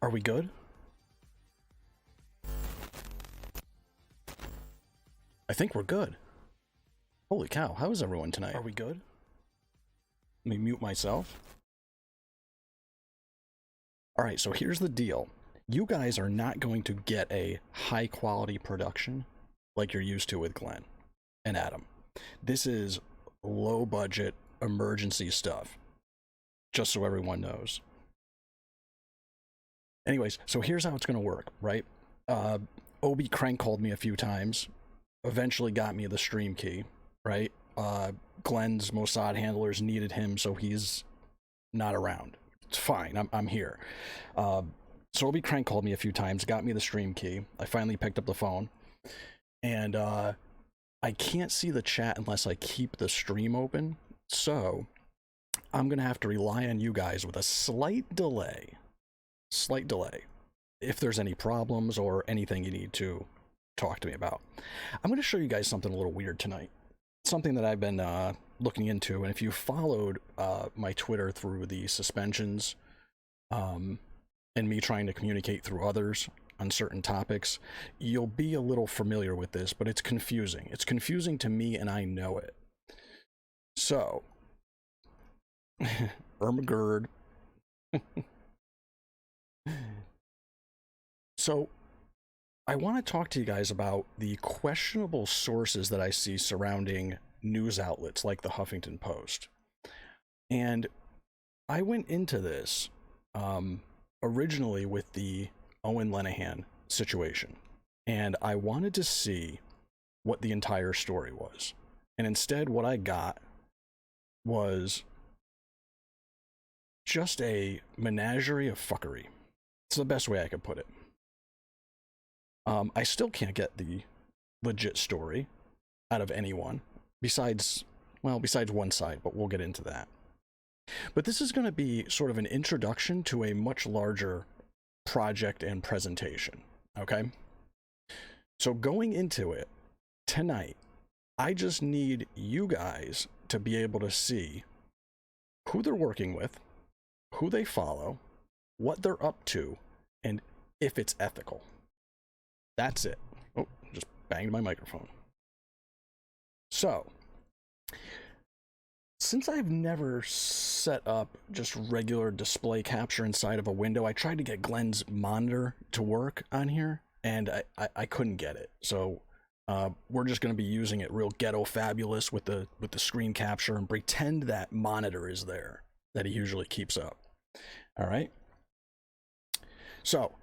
Are we good? I think we're good. Holy cow, how is everyone tonight? Are we good? Let me mute myself. Alright, so here's the deal. You guys are not going to get a high quality production like you're used to with Glenn and Adam. This is low budget emergency stuff, just so everyone knows. Anyways, so here's how it's going to work, right? Obi Crank called me a few times, eventually got me the stream key, right? Glenn's Mossad handlers needed him, so he's not around. It's fine, I'm here. So Obi Crank called me a few times, got me the stream key. I finally picked up the phone, and I can't see the chat unless I keep the stream open, so I'm going to have to rely on you guys with a slight delay, if there's any problems or anything you need to talk to me about. I'm going to show you guys something a little weird tonight, something that I've been looking into, and if you followed my Twitter through the suspensions and me trying to communicate through others on certain topics, you'll be a little familiar with this, but it's confusing. It's confusing to me, and I know it. So, Ermagerd. So, I want to talk to you guys about the questionable sources that I see surrounding news outlets like the Huffington Post. And I went into this originally with the Owen Lenahan situation, and I wanted to see what the entire story was. And instead, what I got was just a menagerie of fuckery. It's the best way I could put it. I still can't get the legit story out of anyone, besides one side, but we'll get into that. But this is going to be sort of an introduction to a much larger project and presentation, okay? So going into it tonight, I just need you guys to be able to see who they're working with, who they follow, what they're up to, and if it's ethical. That's it. Oh, just banged my microphone. So, since I've never set up just regular display capture inside of a window, I tried to get Glenn's monitor to work on here, and I couldn't get it. So we're just going to be using it real ghetto fabulous with the screen capture and pretend that monitor is there that he usually keeps up. All right. So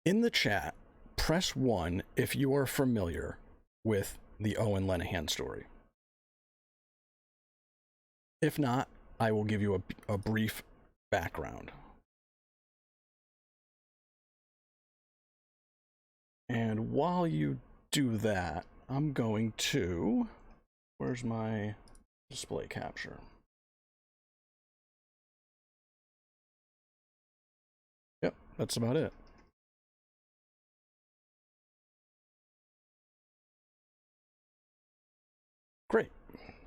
in the chat, press 1 if you are familiar with the Owen Lenahan story. If not, I will give you a brief background. And while you do that, I'm going to... Where's my display capture? Yep, that's about it. Great.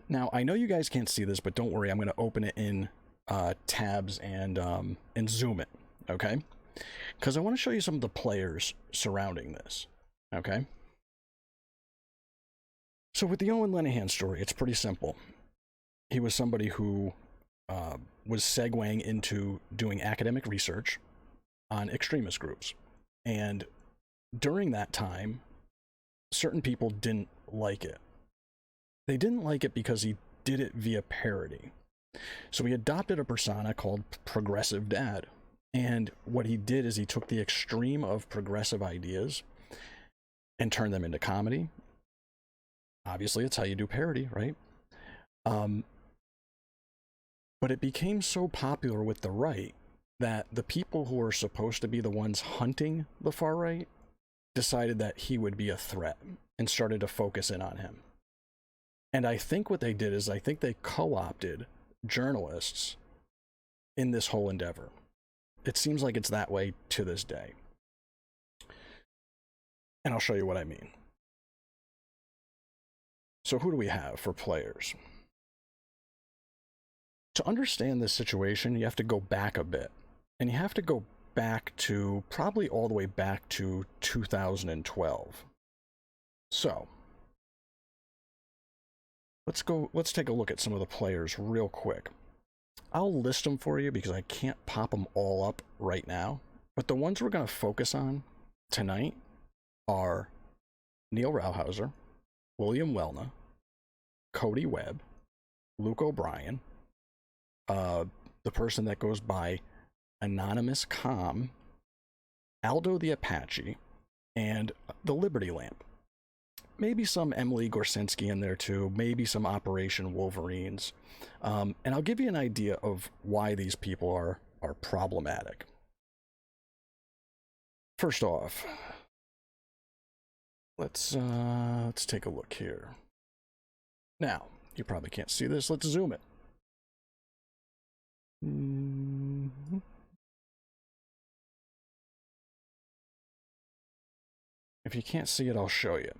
Now, I know you guys can't see this, but don't worry, I'm going to open it in tabs and zoom it, okay? Because I want to show you some of the players surrounding this, okay? So with the Owen Lenahan story, it's pretty simple. He was somebody who was segueing into doing academic research on extremist groups. And during that time, certain people didn't like it. They didn't like it because he did it via parody. So he adopted a persona called Progressive Dad. And what he did is he took the extreme of progressive ideas and turned them into comedy. Obviously, it's how you do parody, right? But it became so popular with the right that the people who are supposed to be the ones hunting the far right decided that he would be a threat and started to focus in on him. And I think what they did is I think they co-opted journalists in this whole endeavor. It seems like it's that way to this day. And I'll show you what I mean. So who do we have for players? To understand this situation, you have to go back a bit. And you have to go back to, probably all the way back to 2012. So, let's take a look at some of the players real quick. I'll list them for you because I can't pop them all up right now. But the ones we're going to focus on tonight are Neil Rauhauser, William Wellna, Cody Webb, Luke O'Brien, the person that goes by Anonymous Com, Aldo the Apache, and the Liberty Lamp. Maybe some Emily Gorsinski in there too, maybe some Operation Wolverines. And I'll give you an idea of why these people are problematic. First off, let's take a look here. Now, you probably can't see this. Let's zoom it. If you can't see it, I'll show you.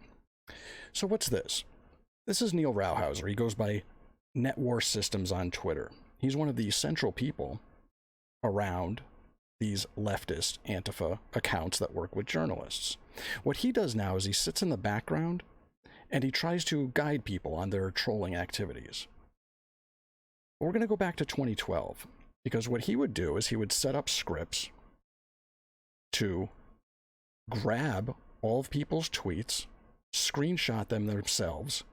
So what's this? This is Neil Rauhauser. He goes by Net War Systems on Twitter. He's one of the central people around these leftist Antifa accounts that work with journalists. What he does now is he sits in the background and he tries to guide people on their trolling activities. But we're going to go back to 2012 because what he would do is he would set up scripts to grab all of people's tweets, screenshot them themselves,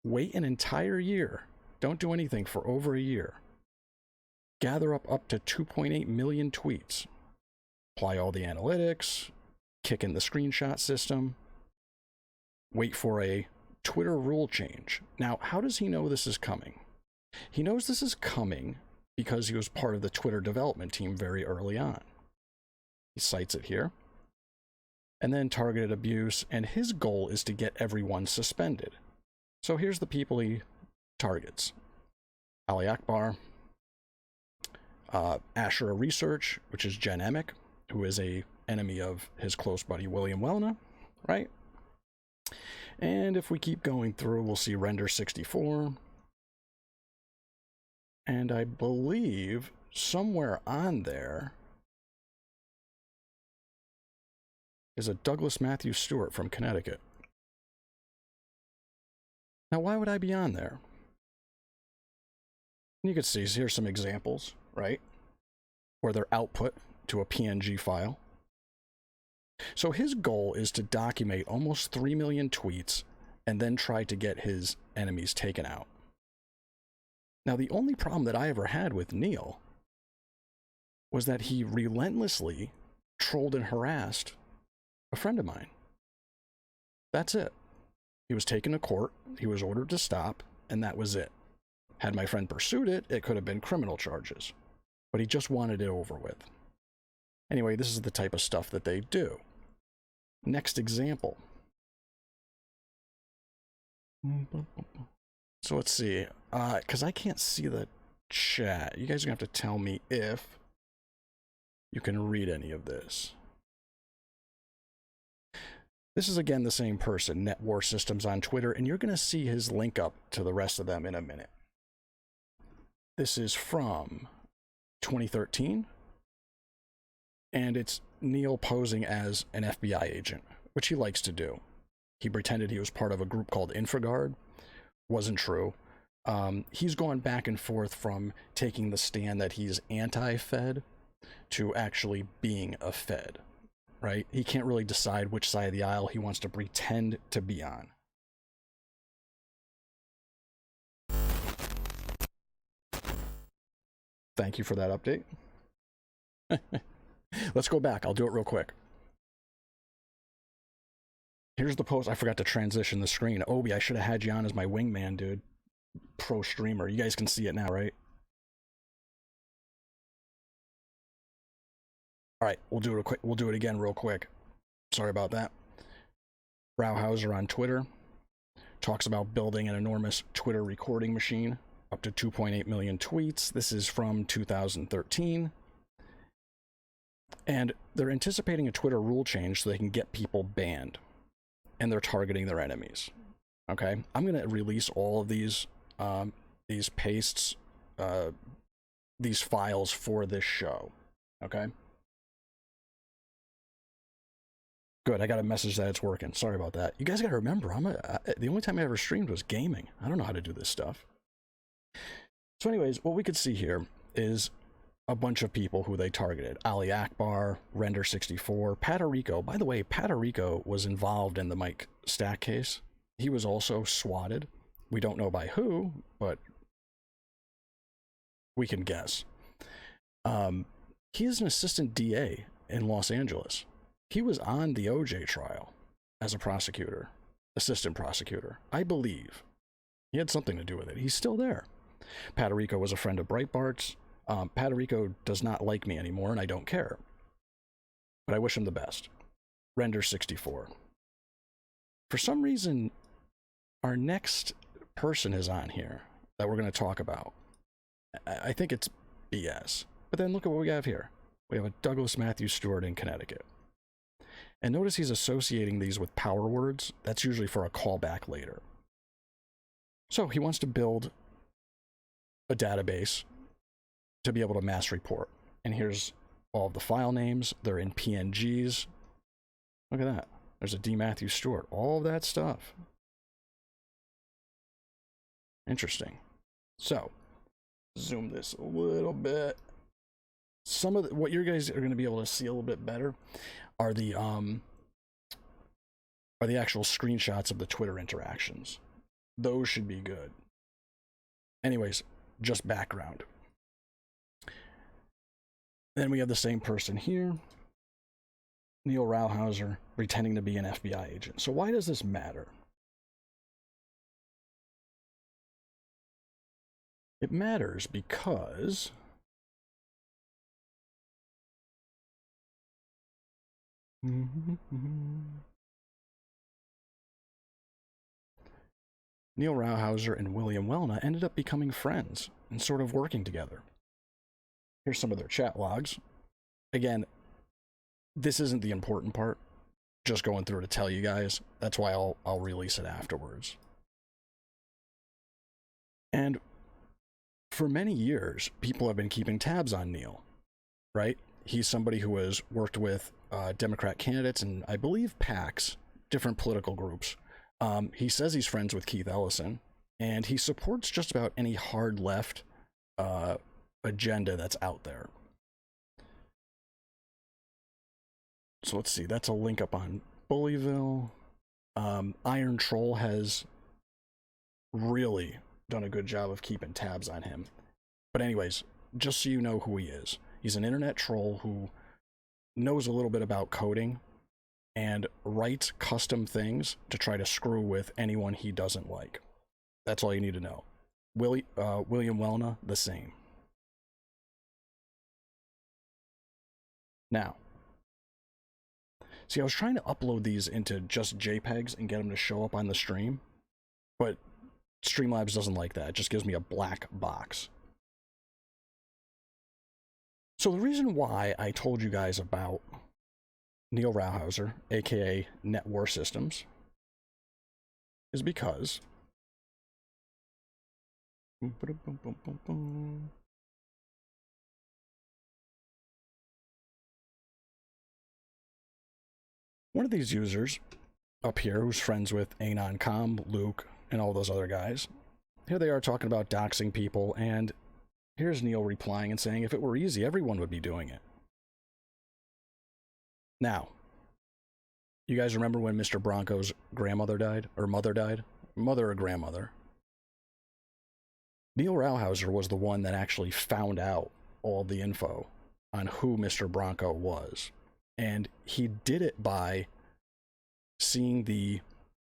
wait an entire year, don't do anything for over a year, gather up to 2.8 million tweets, apply all the analytics, kick in the screenshot system, wait for a Twitter rule change. Now, how does he know this is coming? He knows this is coming because he was part of the Twitter development team very early on. He cites it here. And then targeted abuse, and his goal is to get everyone suspended. So here's the people he targets. Ali Akbar, Ashura Research, which is Jen Emick, who is a enemy of his close buddy William Wellna, right? And if we keep going through, we'll see Render 64. And I believe somewhere on there is a Douglas Matthew Stewart from Connecticut. Now, why would I be on there? You can see, here's some examples, right? Where they're output to a PNG file. So his goal is to document almost 3 million tweets and then try to get his enemies taken out. Now, the only problem that I ever had with Neil was that he relentlessly trolled and harassed a friend of mine. That's it. He was taken to court, he was ordered to stop, and that was it. Had my friend pursued it, it could have been criminal charges. But he just wanted it over with. Anyway, this is the type of stuff that they do. Next example. So let's see. Because I can't see the chat. You guys are going to have to tell me if you can read any of this. This is again the same person, Net War Systems on Twitter, and you're going to see his link up to the rest of them in a minute. This is from 2013, and it's Neil posing as an FBI agent, which he likes to do. He pretended he was part of a group called InfraGard. Wasn't true. He's gone back and forth from taking the stand that he's anti-Fed to actually being a Fed. Right? He can't really decide which side of the aisle he wants to pretend to be on. Thank you for that update. Let's go back. I'll do it real quick. Here's the post. I forgot to transition the screen. Obi, I should have had you on as my wingman, dude. Pro streamer. You guys can see it now, right? All right, we'll do it quick. We'll do it again real quick. Sorry about that. Rauhauser on Twitter talks about building an enormous Twitter recording machine, up to 2.8 million tweets. This is from 2013. And they're anticipating a Twitter rule change so they can get people banned. And they're targeting their enemies. Okay, I'm going to release all of these pastes, these files for this show. Okay? Good, I got a message that it's working. Sorry about that. You guys gotta remember, the only time I ever streamed was gaming. I don't know how to do this stuff. So anyways, what we could see here is a bunch of people who they targeted. Ali Akbar, Render64, Patarico. By the way, Patarico was involved in the Mike Stack case. He was also swatted. We don't know by who, but we can guess. He is an assistant DA in Los Angeles. He was on the OJ trial as a prosecutor, assistant prosecutor, I believe. He had something to do with it. He's still there. Patarico was a friend of Breitbart's. Patarico does not like me anymore, and I don't care. But I wish him the best. Render64. For some reason, our next person is on here that we're going to talk about. I think it's BS. But then look at what we have here. We have a Douglas Matthew Stewart in Connecticut. And notice he's associating these with power words. That's usually for a callback later. So he wants to build a database to be able to mass report. And here's all of the file names. They're in PNGs. Look at that. There's a D. Matthew Stewart. All of that stuff. Interesting. So, zoom this a little bit. Some of what you guys are going to be able to see a little bit better are the actual screenshots of the Twitter interactions. Those should be good. Anyways, just background. Then we have the same person here, Neil Rauhauser, pretending to be an FBI agent. So why does this matter? It matters because Neil Rauhauser and William Wellna ended up becoming friends and sort of working together. Here's some of their chat logs. Again, this isn't the important part. Just going through to tell you guys. That's why I'll release it afterwards. And for many years, people have been keeping tabs on Neil, right? He's somebody who has worked with Democrat candidates and I believe PACs, different political groups. He says he's friends with Keith Ellison, and he supports just about any hard left agenda that's out there. So let's see, that's a link up on Bullyville. Iron Troll has really done a good job of keeping tabs on him. But anyways, just so you know who he is. He's an internet troll who knows a little bit about coding and writes custom things to try to screw with anyone he doesn't like. That's all you need to know. William Wellna, the same. Now, see, I was trying to upload these into just JPEGs and get them to show up on the stream, but Streamlabs doesn't like that. It just gives me a black box. So the reason why I told you guys about Neil Rauhauser, aka Net War Systems, is because one of these users up here who's friends with Anon Com, Luke, and all those other guys, here they are talking about doxing people, and here's Neil replying and saying if it were easy, everyone would be doing it. Now, you guys remember when Mr. Bronco's grandmother died? Or mother died? Mother or grandmother? Neil Rauhauser was the one that actually found out all the info on who Mr. Bronco was. And he did it by seeing the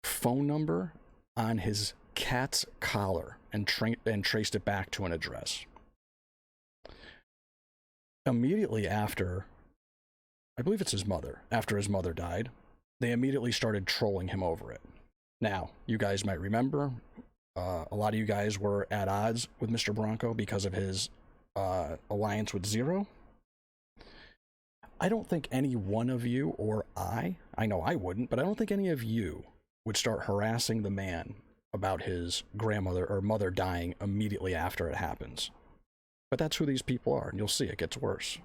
phone number on his cat's collar and traced it back to an address. Immediately after, I believe it's his mother, after his mother died, they immediately started trolling him over it. Now, you guys might remember, a lot of you guys were at odds with Mr. Bronco because of his alliance with Zero. I don't think any one of you, or I know I wouldn't, but I don't think any of you would start harassing the man about his grandmother or mother dying immediately after it happens. But that's who these people are, and you'll see it gets worse.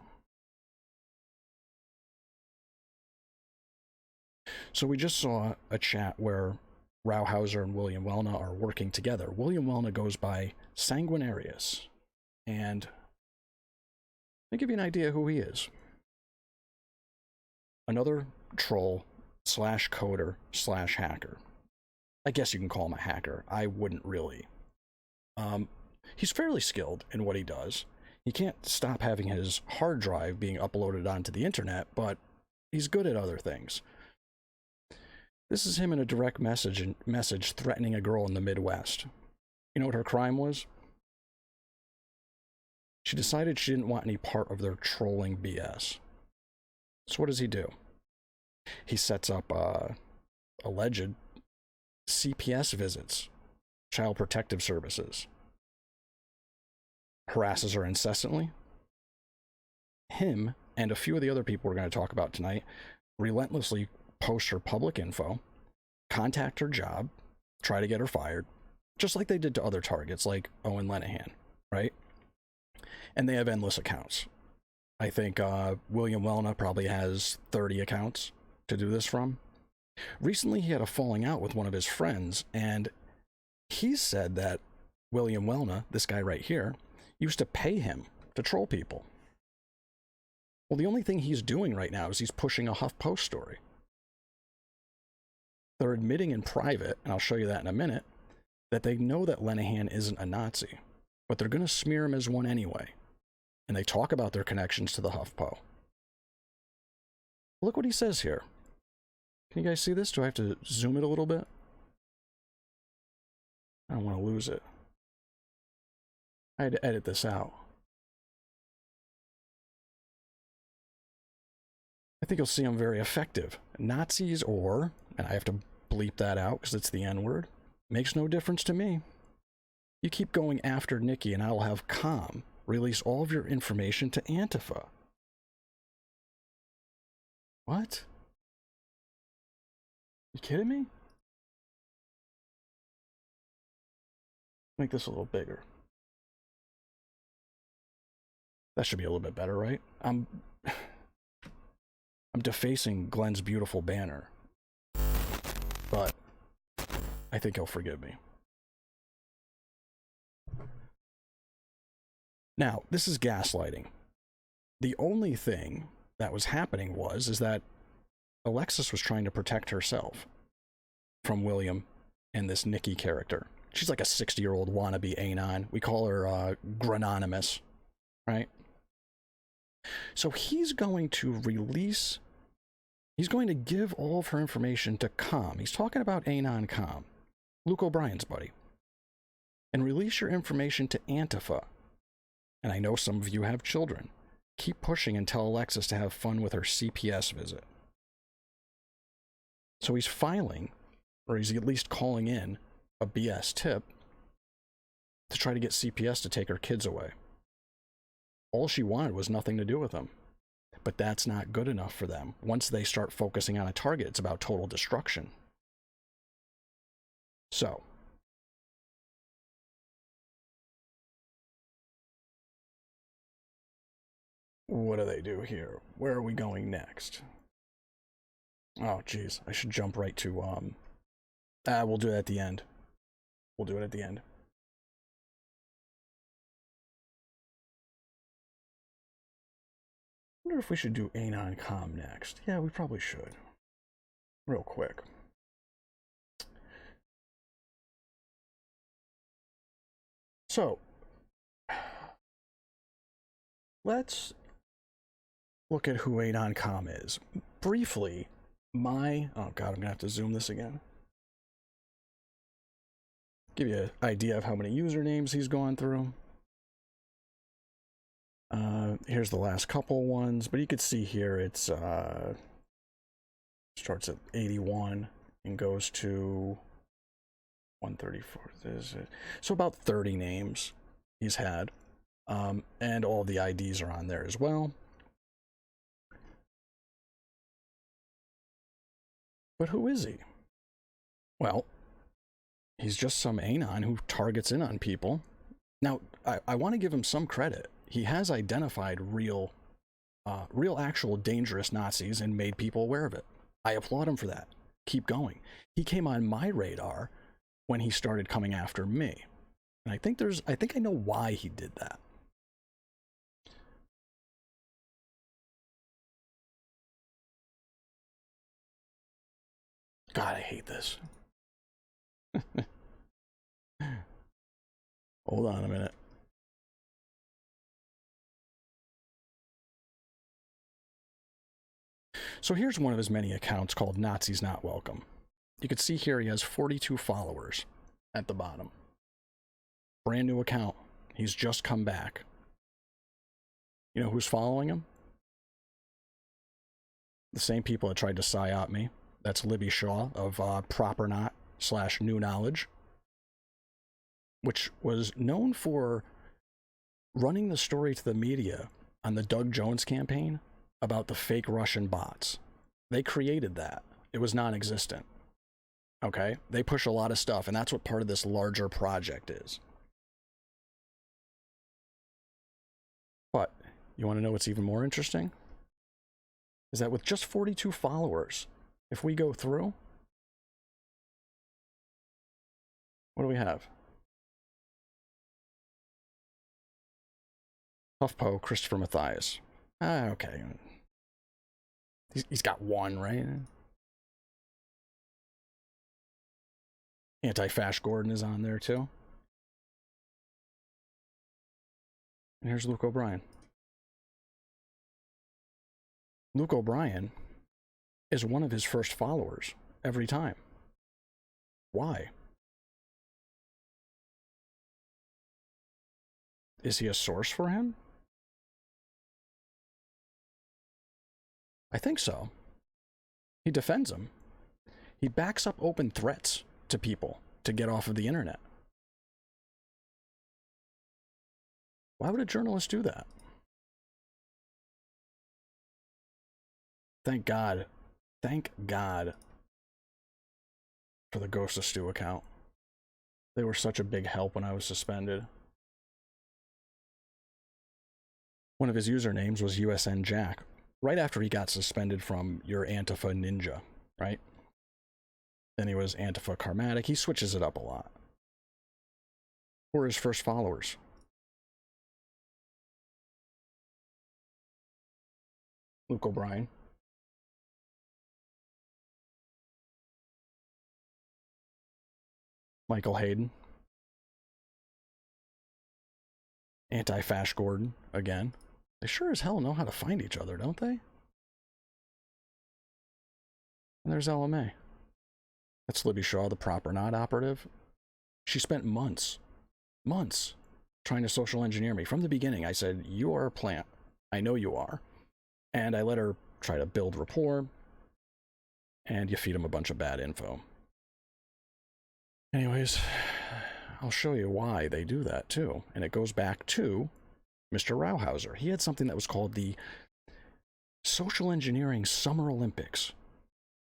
So we just saw a chat where Rauhauser and William Wellna are working together. William Wellna goes by Sanguinarius, and I'll give you an idea who he is. Another troll slash coder slash hacker. I guess you can call him a hacker. I wouldn't really. He's fairly skilled in what he does. He can't stop having his hard drive being uploaded onto the internet, but he's good at other things. This is him in a direct message threatening a girl in the Midwest. You know what her crime was? She decided she didn't want any part of their trolling BS. So what does he do? He sets up alleged CPS visits, Child Protective Services. Harasses her incessantly. Him and a few of the other people we're going to talk about tonight relentlessly post her public info, contact her job, try to get her fired, just like they did to other targets like Owen Lenahan, right? And they have endless accounts. I think William Wellna probably has 30 accounts to do this from. Recently, he had a falling out with one of his friends, and he said that William Wellna, this guy right here, used to pay him to troll people. Well, the only thing he's doing right now is he's pushing a HuffPost story. They're admitting in private, and I'll show you that in a minute, that they know that Lenahan isn't a Nazi, but they're going to smear him as one anyway. And they talk about their connections to the HuffPo. Look what he says here. Can you guys see this? Do I have to zoom it a little bit? I don't want to lose it. I had to edit this out. I think you'll see I'm very effective. Nazis or, and I have to bleep that out because it's the N-word, makes no difference to me. You keep going after Nikki and I'll have calm release all of your information to Antifa. What? You kidding me? Make this a little bigger. That should be a little bit better, right? I'm defacing Glenn's beautiful banner, but I think he'll forgive me. Now, this is gaslighting. The only thing that was happening is that Alexis was trying to protect herself from William and this Nikki character. She's like a 60-year-old wannabe anon. We call her Granonymous, right? So he's going to give all of her information to Com. He's talking about Anon Com, Luke O'Brien's buddy. And release your information to Antifa. And I know some of you have children. Keep pushing and tell Alexis to have fun with her CPS visit. So he's filing, or he's at least calling in, a BS tip to try to get CPS to take her kids away. All she wanted was nothing to do with him. But that's not good enough for them. Once they start focusing on a target, it's about total destruction. So, what do they do here? Where are we going next? Oh, geez. I should jump right to, we'll do it at the end. We'll do it at the end. I wonder if we should do Anon Com next. Yeah, we probably should. Real quick. So, let's look at who Anon Com is. Briefly, oh god, I'm gonna have to zoom this again. Give you an idea of how many usernames he's gone through. Here's the last couple ones, but you can see here it's starts at 81 and goes to 134. So about 30 names he's had, and all the IDs are on there as well. But who is he? Well, he's just some anon who targets in on people. Now, I want to give him some credit. He has identified real actual dangerous Nazis and made people aware of it. I applaud him for that. Keep going. He came on my radar when he started coming after me. And I think I know why he did that. God, I hate this. Hold on a minute. So here's one of his many accounts called Nazis Not Welcome. You can see here he has 42 followers at the bottom. Brand new account. He's just come back. You know who's following him? The same people that tried to psyop me. That's Libby Shaw of Proper Not / New Knowledge, which was known for running the story to the media on the Doug Jones campaign about the fake Russian bots. They created that. It was non-existent. Okay? They push a lot of stuff, and that's what part of this larger project is. But you want to know what's even more interesting? Is that with just 42 followers, if we go through, what do we have? HuffPo, Christopher Matthias. Okay. He's got one, right? Anti-Fash Gordon is on there too. And here's Luke O'Brien. Luke O'Brien is one of his first followers every time. Why? Is he a source for him? I think so. He defends him. He backs up open threats to people to get off of the internet. Why would a journalist do that? Thank God. Thank God for the Ghost of Stu account. They were such a big help when I was suspended. One of his usernames was USN Jack, right after he got suspended from your Antifa Ninja, right? Then he was Antifa Karmatic. He switches it up a lot. Who were his first followers? Luke O'Brien. Michael Hayden. Anti-Fash Gordon, again. They sure as hell know how to find each other, don't they? And there's LMA. That's Libby Shaw, the Proper Not operative. She spent months trying to social engineer me. From the beginning, I said, you are a plant. I know you are. And I let her try to build rapport, and you feed them a bunch of bad info. Anyways, I'll show you why they do that too. And it goes back to Mr. Rauhauser. He had something that was called the Social Engineering Summer Olympics,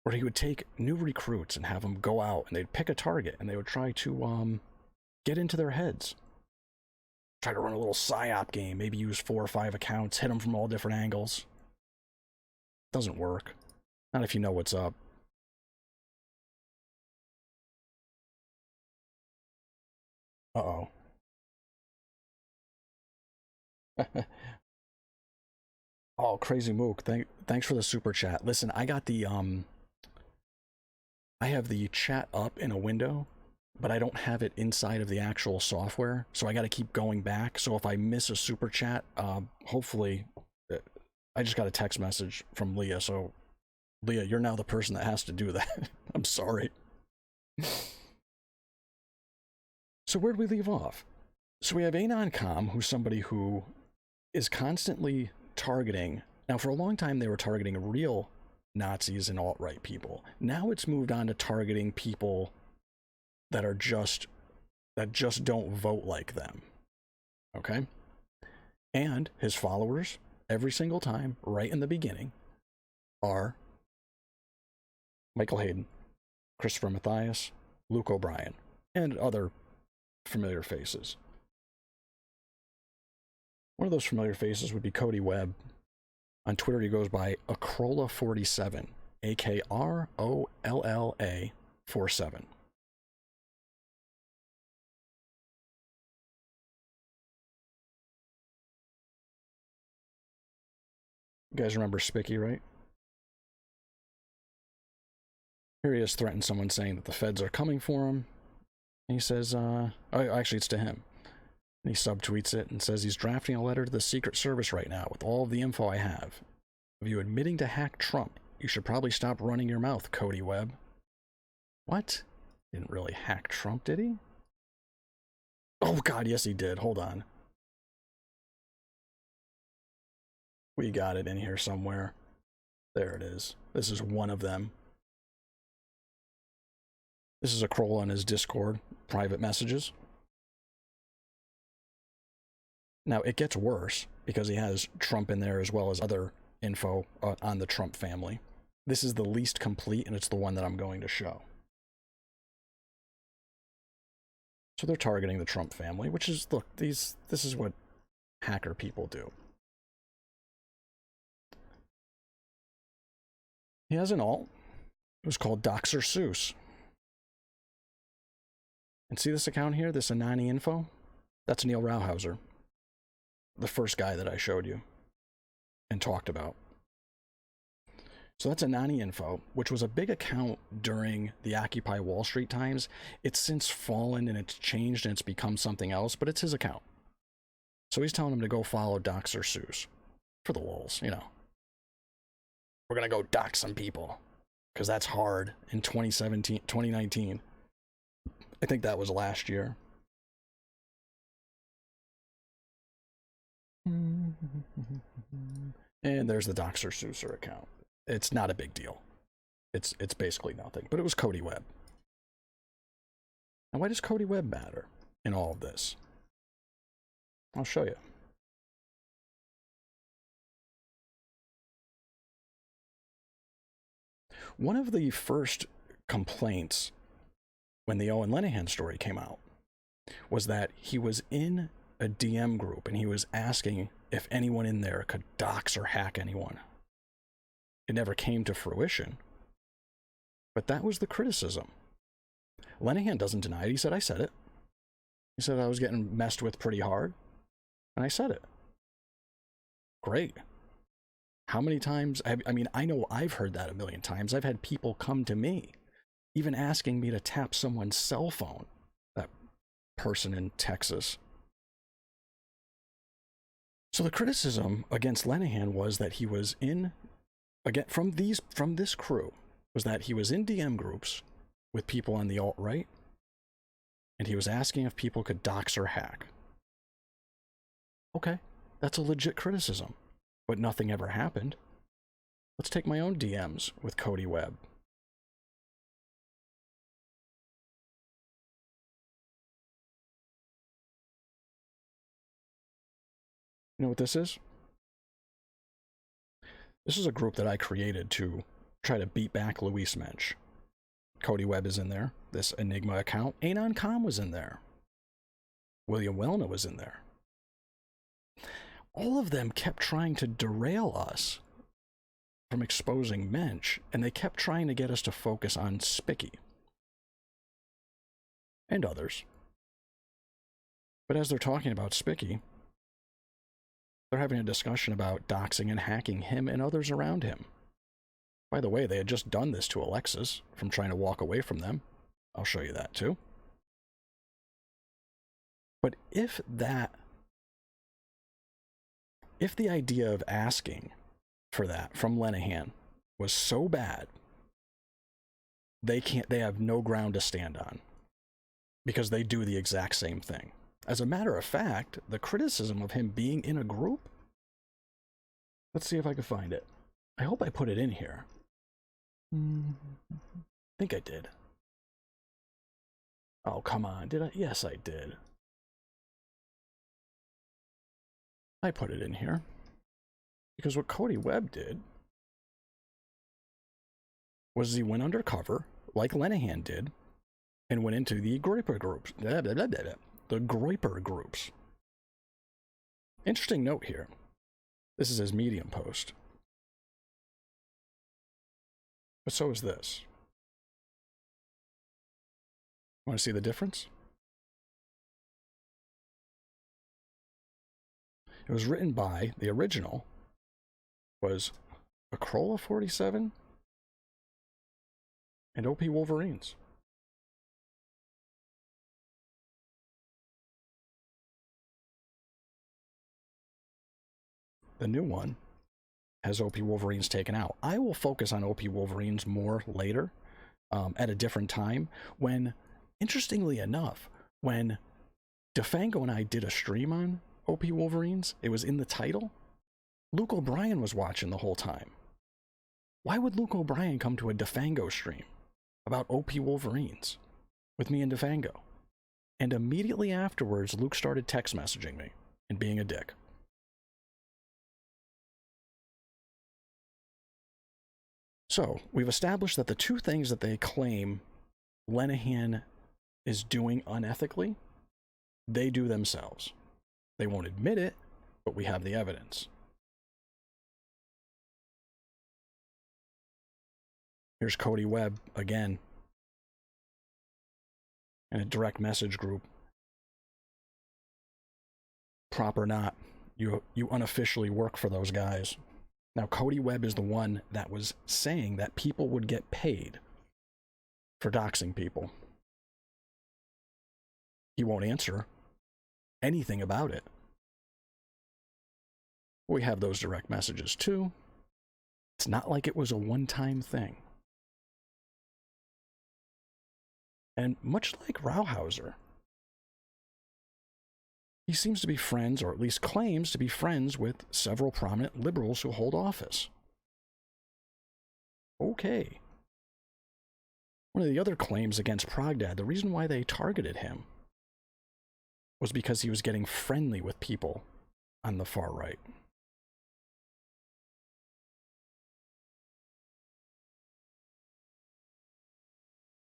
where he would take new recruits and have them go out, and they'd pick a target, and they would try to get into their heads. Try to run a little psyop game, maybe use 4 or 5 accounts, hit them from all different angles. Doesn't work. Not if you know what's up. Uh-oh. Oh, Crazy Mook, thanks for the super chat. Listen, I got the I have the chat up in a window, but I don't have it inside of the actual software, so I got to keep going back. So if I miss a super chat, hopefully, I just got a text message from Leah. So Leah, you're now the person that has to do that. I'm sorry. So where'd we leave off? So we have Anoncom, who's somebody who is constantly targeting. Now, for a long time, they were targeting real Nazis and alt-right people. Now it's moved on to targeting people that just don't vote like them. Okay? And his followers, every single time, right in the beginning, are Michael Hayden, Christopher Matthias, Luke O'Brien, and other familiar faces. One of those familiar faces would be Cody Webb. On Twitter, he goes by Acrola47. AKROLLA 47. You guys remember Spicky, right? Here he has threatened someone saying that the feds are coming for him. And he says, oh, actually, it's to him. And he subtweets it and says he's drafting a letter to the Secret Service right now with all of the info I have. Of you admitting to hack Trump, you should probably stop running your mouth, Cody Webb. What? Didn't really hack Trump, did he? Oh, God, yes, he did. Hold on. We got it in here somewhere. There it is. This is one of them. This is a scroll on his Discord, private messages. Now, it gets worse because he has Trump in there as well as other info on the Trump family. This is the least complete, and it's the one that I'm going to show. So they're targeting the Trump family, which is, look, this is what hacker people do. He has an alt. It was called Dr. Seuss. And see this account here, this Anani info? That's Neil Rauhauser, the first guy that I showed you and talked about. So that's Anani info, which was a big account during the Occupy Wall Street times. It's since fallen and it's changed and it's become something else, but it's his account. So he's telling him to go follow Dr. Seuss for the lulz, you know. We're going to go dox some people because that's hard in 2019. I think that was last year. And there's the Dr. Seuss account. It's not a big deal. It's basically nothing. But it was Cody Webb. Now, why does Cody Webb matter in all of this? I'll show you. One of the first complaints when the Owen Linehan story came out was that he was in a DM group and he was asking if anyone in there could dox or hack anyone. It never came to fruition, but that was the criticism. Linehan doesn't deny it. He said, I said it. He said I was getting messed with pretty hard, and I said it. Great. How many times? I mean, I know I've heard that a million times. I've had people come to me even asking me to tap someone's cell phone, that person in Texas. So the criticism against Linehan was that he was in, again, from this crew, was that he was in DM groups with people on the alt-right, and he was asking if people could dox or hack. Okay, that's a legit criticism, but nothing ever happened. Let's take my own DMs with Cody Webb. You know what this is? This is a group that I created to try to beat back Luis Mensch. Cody Webb is in there. This Enigma account. Anon Com was in there. William Wellna was in there. All of them kept trying to derail us from exposing Mensch, and they kept trying to get us to focus on Spicky and others. But as they're talking about Spicky, they're having a discussion about doxing and hacking him and others around him. By the way, they had just done this to Alexis from trying to walk away from them. I'll show you that too. But if the idea of asking for that from Linehan was so bad, they have no ground to stand on because they do the exact same thing. As a matter of fact, the criticism of him being in a group, let's see if I can find it. I hope I put it in here. I think I did. Oh, come on. Did I? Yes, I did. I put it in here. Because what Cody Webb did was he went undercover, like Linehan did, and went into the Groyper groups. The Groyper groups. Interesting note here. This is his Medium post. But so is this. Want to see the difference? It was written by, the original was a Corolla 47 and OP Wolverines. The new one has OP Wolverines taken out. I will focus on OP Wolverines more later, at a different time, when, interestingly enough, when DeFango and I did a stream on OP Wolverines, it was in the title, Luke O'Brien was watching the whole time. Why would Luke O'Brien come to a DeFango stream about OP Wolverines with me and DeFango? And immediately afterwards, Luke started text messaging me and being a dick. So, we've established that the two things that they claim Lenahan is doing unethically, they do themselves. They won't admit it, but we have the evidence. Here's Cody Webb again in a direct message group. Prop or not, you unofficially work for those guys. Now, Cody Webb is the one that was saying that people would get paid for doxing people. He won't answer anything about it. We have those direct messages too. It's not like it was a one-time thing. And much like Rauhauser, he seems to be friends, or at least claims to be friends, with several prominent liberals who hold office. Okay. One of the other claims against Progdad, the reason why they targeted him was because he was getting friendly with people on the far right.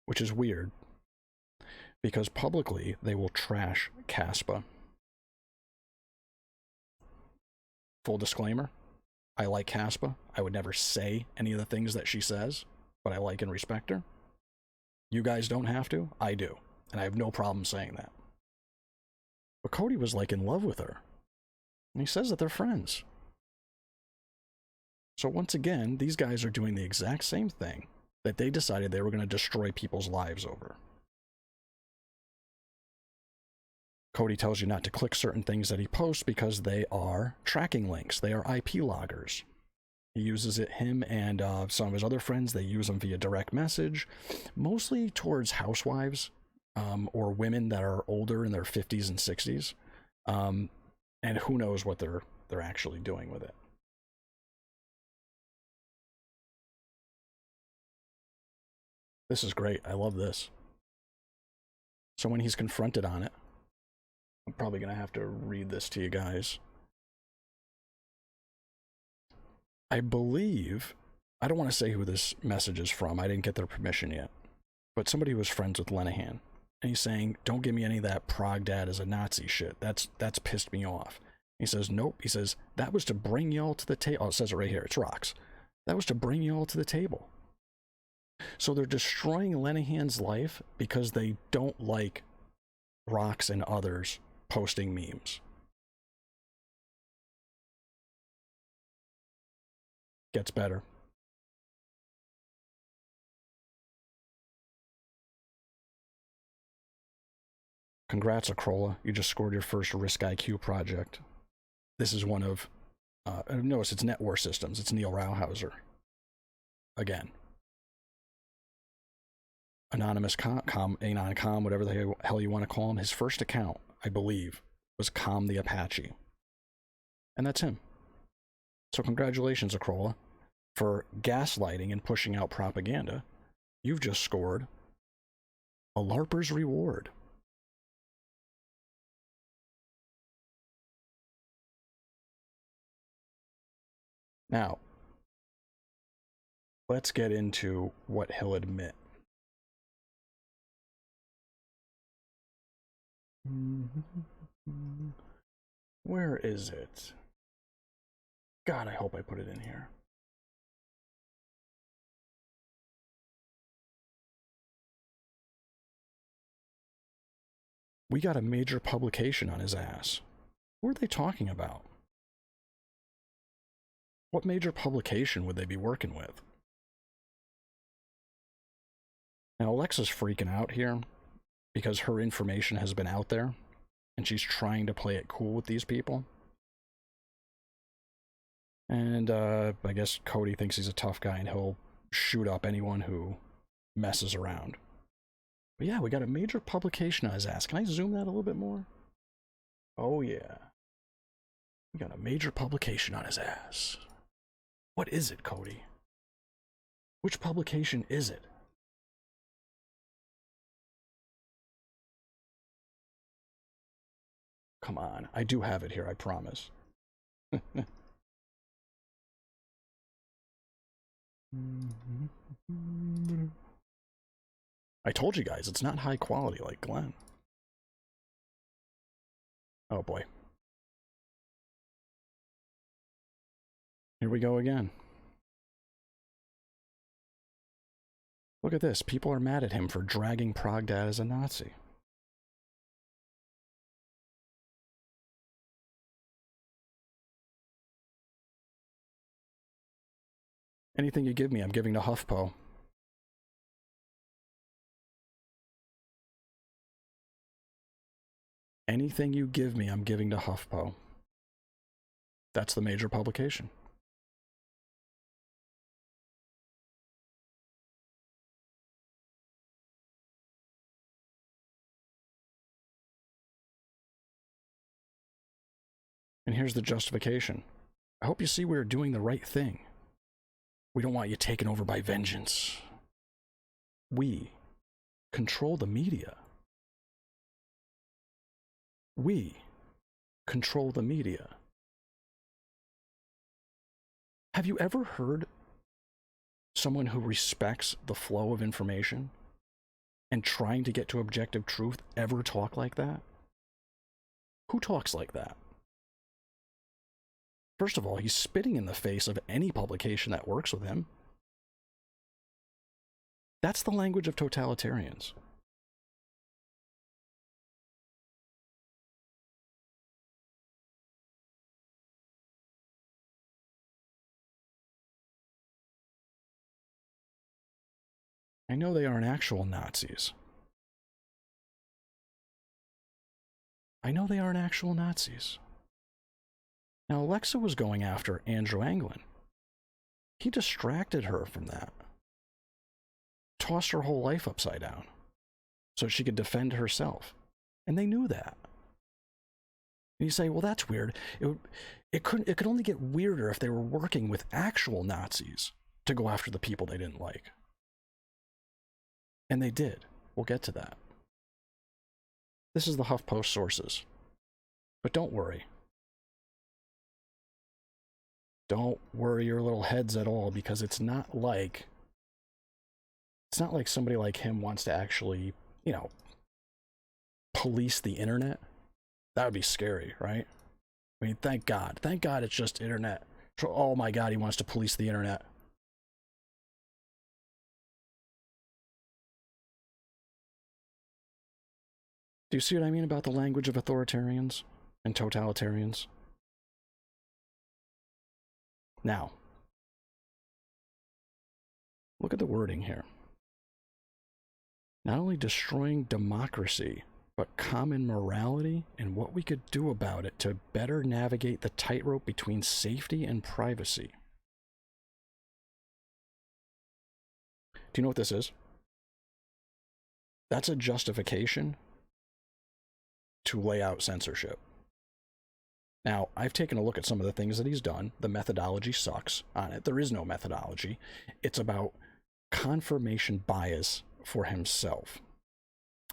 Which is weird, because publicly they will trash Caspa. Full disclaimer, I like Caspa. I would never say any of the things that she says, but I like and respect her. You guys don't have to. I do. And I have no problem saying that. But Cody was like in love with her. And he says that they're friends. So once again, these guys are doing the exact same thing that they decided they were going to destroy people's lives over. Cody tells you not to click certain things that he posts because they are tracking links. They are IP loggers. He uses it, him and some of his other friends, they use them via direct message, mostly towards housewives or women that are older in their 50s and 60s. And who knows what they're actually doing with it. This is great. I love this. So when he's confronted on it, I'm probably going to have to read this to you guys. I believe, I don't want to say who this message is from. I didn't get their permission yet. But somebody who was friends with Lenahan. And he's saying, don't give me any of that Progdad is a Nazi shit. That's pissed me off. He says, nope. He says, that was to bring y'all to the table. Oh, it says it right here. It's rocks. That was to bring y'all to the table. So they're destroying Lenahan's life because they don't like Rocks and others posting memes. Gets better. Congrats, Akrola. You just scored your first Risk IQ project. This is one of, notice it's Netwar Systems. It's Neil Rauhauser. Again. Anonymous Anon, whatever the hell you want to call him. His first account, I believe, was Calm the Apache. And that's him. So congratulations, Akrola, for gaslighting and pushing out propaganda. You've just scored a LARPer's reward. Now, let's get into what he'll admit. Where is it? God, I hope I put it in here. We got a major publication on his ass. Who are they talking about? What major publication would they be working with? Now, Alexa's freaking out here because her information has been out there and she's trying to play it cool with these people. And I guess Cody thinks he's a tough guy and he'll shoot up anyone who messes around. But yeah, we got a major publication on his ass. Can I zoom that a little bit more? Oh yeah. We got a major publication on his ass. What is it, Cody? Which publication is it? Come on, I do have it here, I promise. I told you guys, it's not high quality like Glenn. Oh boy. Here we go again. Look at this. People are mad at him for dragging Progdad as a Nazi. Anything you give me, I'm giving to HuffPo. Anything you give me, I'm giving to HuffPo. That's the major publication. And here's the justification. I hope you see we're doing the right thing. We don't want you taken over by vengeance. We control the media. We control the media. Have you ever heard someone who respects the flow of information and trying to get to objective truth ever talk like that? Who talks like that? First of all, he's spitting in the face of any publication that works with him. That's the language of totalitarians. I know they aren't actual Nazis. I know they aren't actual Nazis. Now, Alexa was going after Andrew Anglin. He distracted her from that. Tossed her whole life upside down so she could defend herself. And they knew that. And you say, well, that's weird. It could only get weirder if they were working with actual Nazis to go after the people they didn't like. And they did. We'll get to that. This is the HuffPost sources. But don't worry. Don't worry your little heads at all, because it's not like somebody like him wants to actually, police the internet. That would be scary, right? I mean, thank God it's just internet. Oh my God, he wants to police the internet. Do you see what I mean about the language of authoritarians and totalitarians? Now, look at the wording here. Not only destroying democracy, but common morality and what we could do about it to better navigate the tightrope between safety and privacy. Do you know what this is? That's a justification to lay out censorship. Now, I've taken a look at some of the things that he's done. The methodology sucks on it. There is no methodology. It's about confirmation bias for himself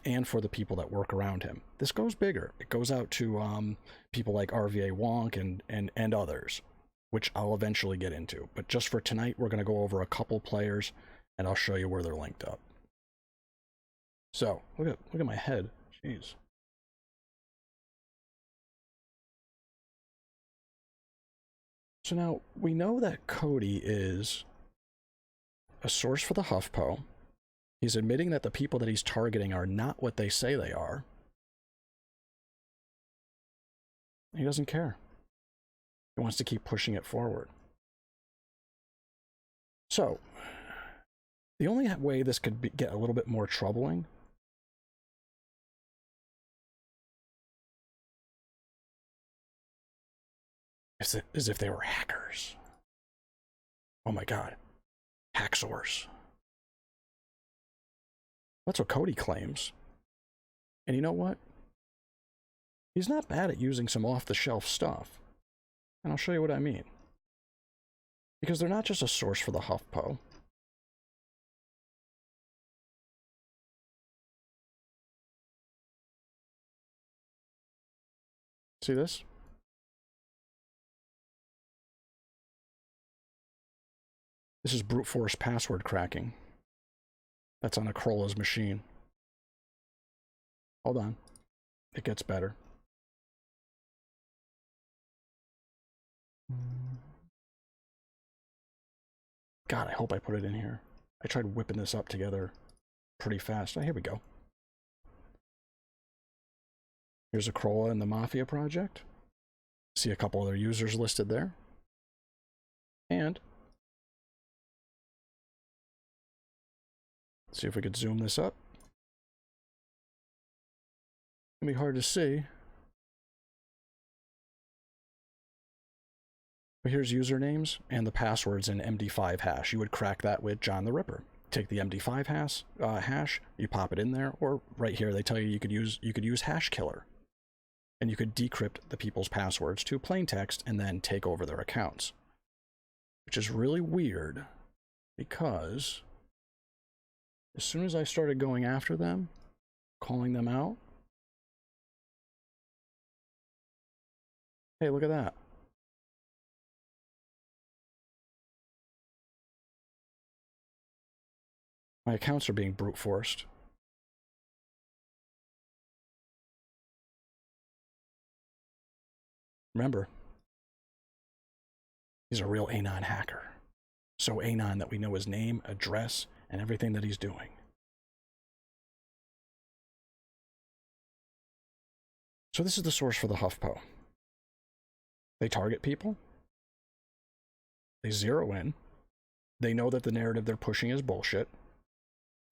and for the people that work around him. This goes bigger. It goes out to people like RVA Wonk and others, which I'll eventually get into. But just for tonight, we're going to go over a couple players, and I'll show you where they're linked up. So, look at my head. Jeez. So now, we know that Cody is a source for the HuffPo. He's admitting that the people that he's targeting are not what they say they are. He doesn't care. He wants to keep pushing it forward. So, the only way this could get a little bit more troubling is if they were hackers. Oh my god. Hacksaws. That's what Cody claims. And you know what? He's not bad at using some off-the-shelf stuff. And I'll show you what I mean. Because they're not just a source for the HuffPo. See this? This is brute force password cracking. That's on a Krolla's machine. Hold on. It gets better. God, I hope I put it in here. I tried whipping this up together pretty fast. Oh, here we go. Here's a Krolla and the Mafia project. See a couple other users listed there. And see if we could zoom this up. It's gonna be hard to see. But here's usernames and the passwords in MD5 hash. You would crack that with John the Ripper. Take the MD5 hash, you pop it in there, or right here they tell you you could use Hash Killer. And you could decrypt the people's passwords to plain text and then take over their accounts. Which is really weird because as soon as I started going after them, calling them out, hey, look at that. My accounts are being brute forced. Remember, he's a real Anon hacker. So Anon that we know his name, address, and everything that he's doing. So this is the source for the HuffPo. They target people. They zero in. They know that the narrative they're pushing is bullshit.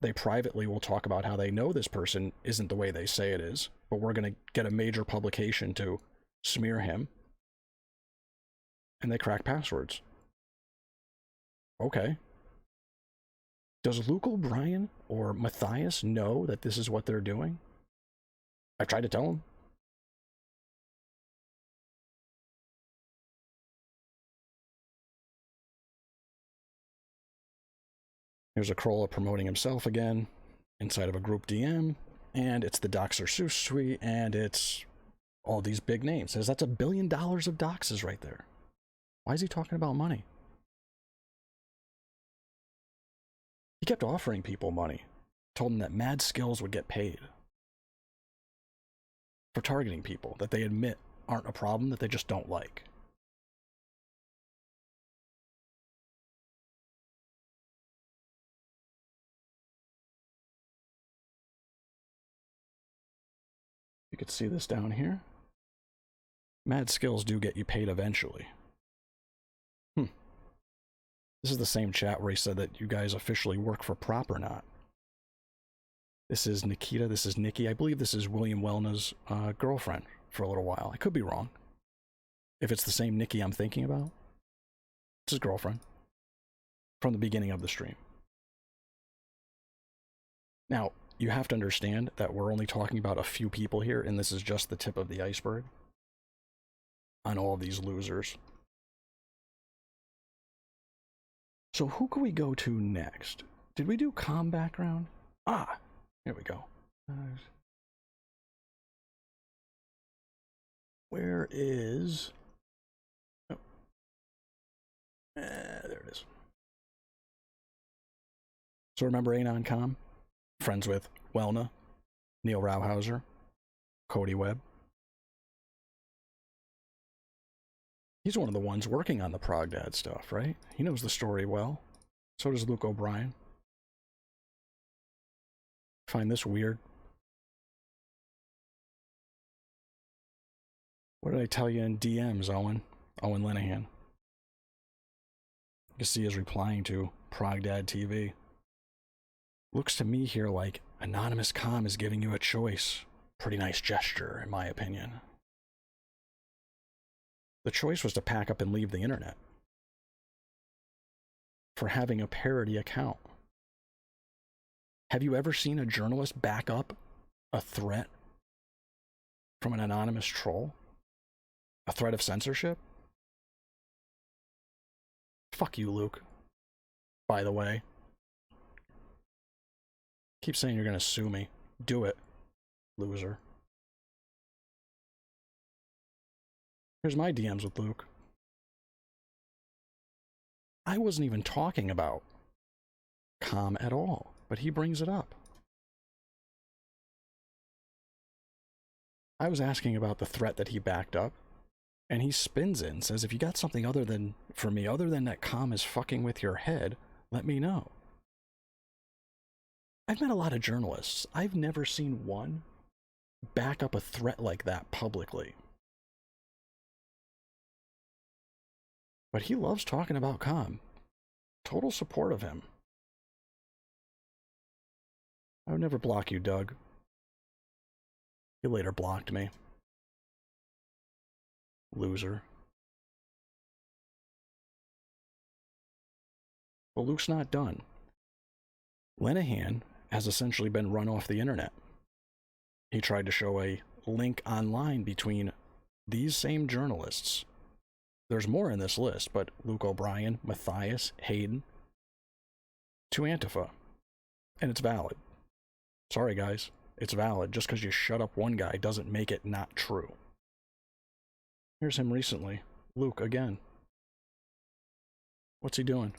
They privately will talk about how they know this person isn't the way they say it is, but we're going to get a major publication to smear him. And they crack passwords. Okay. Does Luke O'Brien or Matthias know that this is what they're doing? I've tried to tell him. Here's a Krolla promoting himself again inside of a group DM, and it's the Doxer Seuss suite, and it's all these big names. Says that's $1 billion of doxes right there. Why is he talking about money? He kept offering people money, told them that mad skills would get paid for targeting people that they admit aren't a problem, that they just don't like. You could see this down here. Mad skills do get you paid eventually. This is the same chat where he said that you guys officially work for Prop or not. This is Nikita, this is Nikki. I believe this is William Wellna's girlfriend for a little while. I could be wrong. If it's the same Nikki I'm thinking about, it's his girlfriend from the beginning of the stream. Now, you have to understand that we're only talking about a few people here, and this is just the tip of the iceberg on all of these losers. So who can we go to next? Did we do comm background? Ah, here we go. Where is... Oh. There it is. So remember Anon Comm? Friends with Wellna, Neil Rauhauser, Cody Webb. He's one of the ones working on the Progdad stuff, right? He knows the story well. So does Luke O'Brien. Find this weird. What did I tell you in DMs, Owen? Owen Linehan. You can see he's replying to Progdad TV. Looks to me here like Anonymous Com is giving you a choice. Pretty nice gesture, in my opinion. The choice was to pack up and leave the internet for having a parody account. Have you ever seen a journalist back up a threat from an anonymous troll? A threat of censorship? Fuck you, Luke. By the way. Keep saying you're gonna sue me. Do it, loser. Here's my DMs with Luke. I wasn't even talking about Com at all, but he brings it up. I was asking about the threat that he backed up, and he spins it and says, if you got something other than that Com is fucking with your head, let me know. I've met a lot of journalists. I've never seen one back up a threat like that publicly. But he loves talking about Com. Total support of him. I would never block you, Doug. He later blocked me. Loser. But Luke's not done. Linehan has essentially been run off the internet. He tried to show a link online between these same journalists. There's more in this list, but Luke O'Brien, Matthias, Hayden, to Antifa. And it's valid. Sorry, guys. It's valid. Just because you shut up one guy doesn't make it not true. Here's him recently. Luke, again. What's he doing?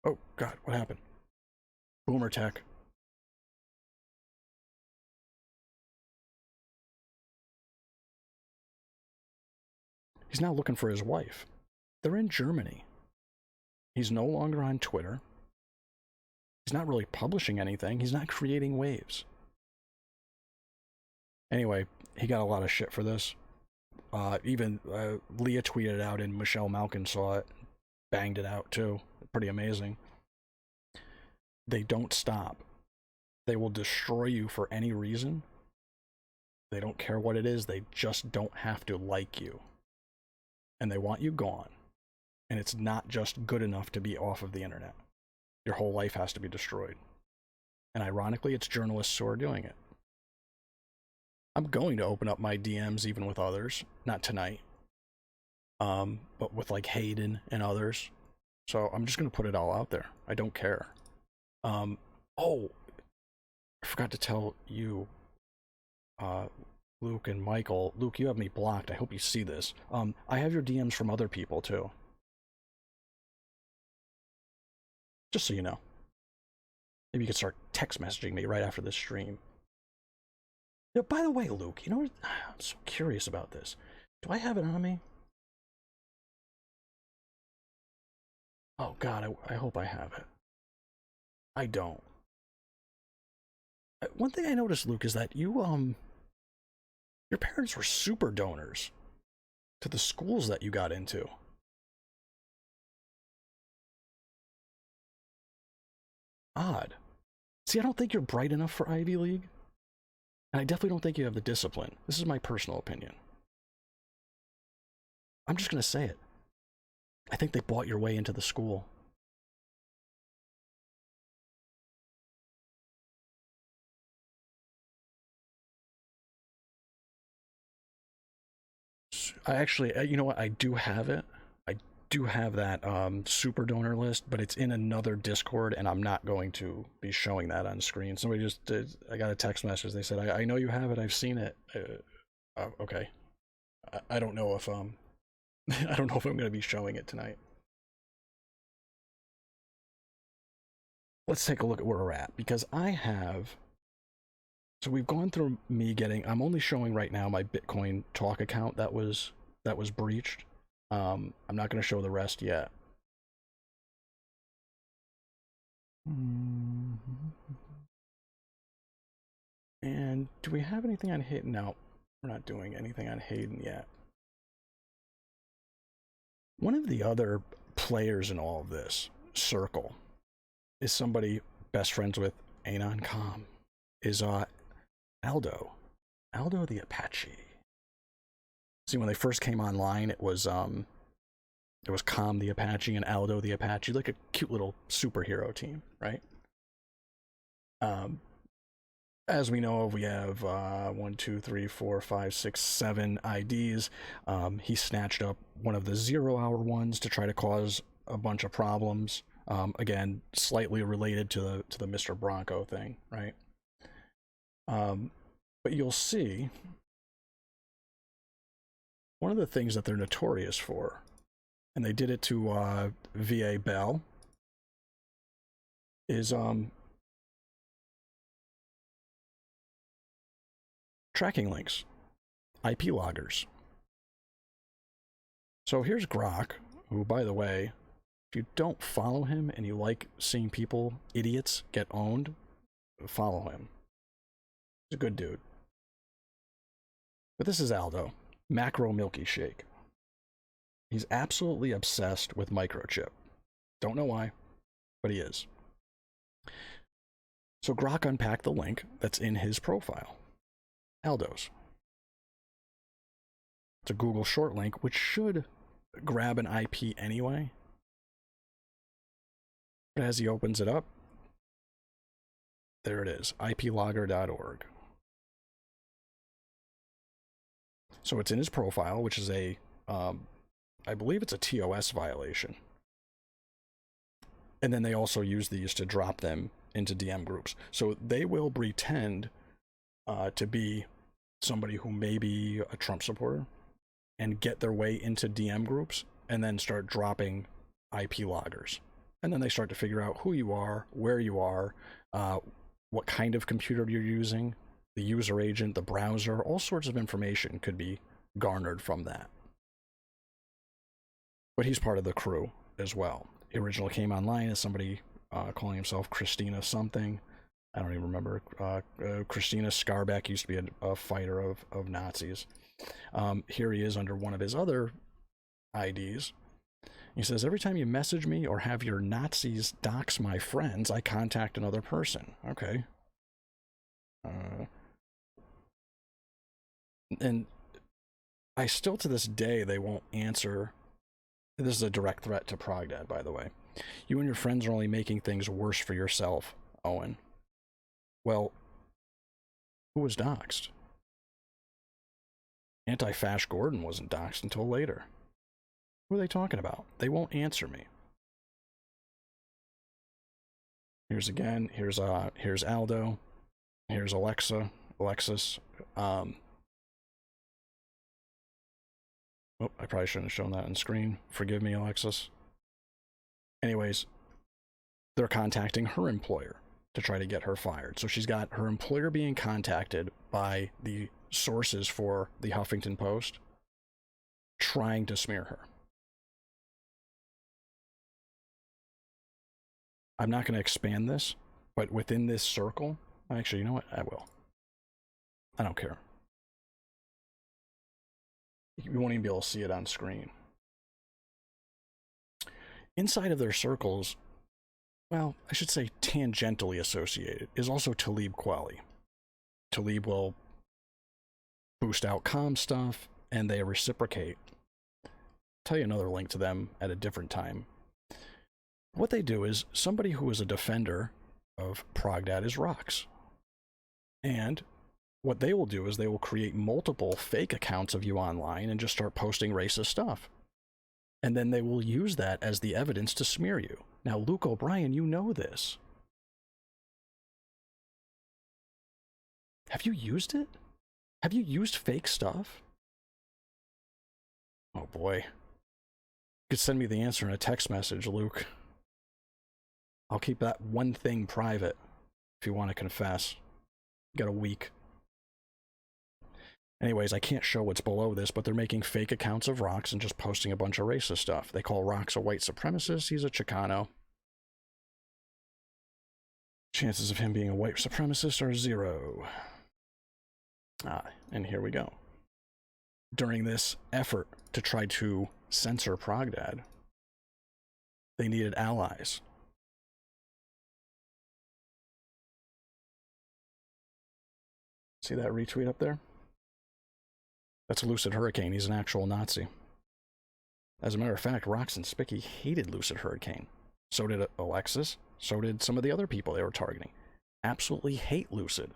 Oh, God, what happened? Boomer tech. He's now looking for his wife. They're in Germany. He's no longer on Twitter. He's not really publishing anything. He's not creating waves. Anyway, he got a lot of shit for this. Even Leah tweeted it out and Michelle Malkin saw it. Banged it out too. Pretty amazing. They don't stop. They will destroy you for any reason. They don't care what it is. They just don't have to like you. And they want you gone. And it's not just good enough to be off of the internet. Your whole life has to be destroyed. And ironically, it's journalists who are doing it. I'm going to open up my DMs even with others. Not tonight. But with like Hayden and others. So I'm just going to put it all out there. I don't care. Oh, I forgot to tell you, Luke and Michael. Luke, you have me blocked. I hope you see this. I have your DMs from other people too. Just so you know. Maybe you could start text messaging me right after this stream. You know, by the way, Luke, you know what? I'm so curious about this. Do I have it on me? Oh God, I hope I have it. I don't. One thing I noticed, Luke, is that your parents were super donors to the schools that you got into. Odd. See, I don't think you're bright enough for Ivy League. And I definitely don't think you have the discipline. This is my personal opinion. I'm just going to say it. I think they bought your way into the school. I actually, you know what? I do have it. I do have that super donor list, but it's in another Discord, and I'm not going to be showing that on screen. Somebody just did. I got a text message. They said, I know you have it. I've seen it. Okay. I don't know if I don't know if I'm going to be showing it tonight. Let's take a look at where we're at, because I have. So we've gone through me getting. I'm only showing right now my Bitcoin Talk account that was breached. I'm not going to show the rest yet. do we have anything on Hayden? No, we're not doing anything on Hayden yet. One of the other players in all of this circle is somebody best friends with Anon Com, is Aldo the Apache. See, when they first came online, it was Com the Apache and Aldo the Apache, like a cute little superhero team, right? As we know of, we have 1, 2, 3, 4, 5, 6, 7 IDs. He snatched up one of the 0-hour ones to try to cause a bunch of problems. Again, slightly related to the Mr. Bronco thing, right? But you'll see one of the things that they're notorious for, and they did it to VA Bell, is tracking links, IP loggers. So here's Grok, who, by the way, if you don't follow him and you like seeing people, idiots, get owned, follow him. He's a good dude. But this is Aldo, Macro Milky Shake. He's absolutely obsessed with microchip. Don't know why, but he is. So Grok unpacked the link that's in his profile. Aldo's. It's a Google short link, which should grab an IP anyway. But as he opens it up, there it is, iplogger.org. So it's in his profile, which is a, I believe it's a TOS violation. And then they also use these to drop them into DM groups. So they will pretend to be somebody who may be a Trump supporter and get their way into DM groups and then start dropping IP loggers. And then they start to figure out who you are, where you are, what kind of computer you're using, the user agent, the browser, all sorts of information could be garnered from that. But he's part of the crew as well. He originally came online as somebody calling himself Christina something. I don't even remember. Christina Scarbeck used to be a fighter of Nazis. Here he is under one of his other IDs. He says, every time you message me or have your Nazis dox my friends, I contact another person. Okay. And I still, to this day, they won't answer. This is a direct threat to Progdad, by the way. You and your friends are only making things worse for yourself, Owen. Well, who was doxxed? Anti-Fash Gordon wasn't doxxed until later. Who are they talking about? They won't answer me. Here's again. Here's Aldo. Here's Alexis. Oh, I probably shouldn't have shown that on screen. Forgive me, Alexis. Anyways, they're contacting her employer to try to get her fired. So she's got her employer being contacted by the sources for the Huffington Post, trying to smear her. I'm not going to expand this, but within this circle, actually, you know what? I will. I don't care. You won't even be able to see it on screen. Inside of their circles, well, I should say tangentially associated, is also Talib Kweli. Talib will boost out comm stuff, and they reciprocate. I'll tell you another link to them at a different time. What they do is, somebody who is a defender of Progdad is Rox. And what they will do is they will create multiple fake accounts of you online and just start posting racist stuff. And then they will use that as the evidence to smear you. Now, Luke O'Brien, you know this. Have you used it? Have you used fake stuff? Oh boy. You could send me the answer in a text message, Luke. I'll keep that one thing private if you want to confess. You got a week. Anyways, I can't show what's below this, but they're making fake accounts of Rox and just posting a bunch of racist stuff. They call Rox a white supremacist. He's a Chicano. Chances of him being a white supremacist are 0. And here we go. During this effort to try to censor Progdad, they needed allies. See that retweet up there? That's Lucid Hurricane. He's an actual Nazi. As a matter of fact, Roxanne Spicky hated Lucid Hurricane. So did Alexis. So did some of the other people they were targeting. Absolutely hate Lucid.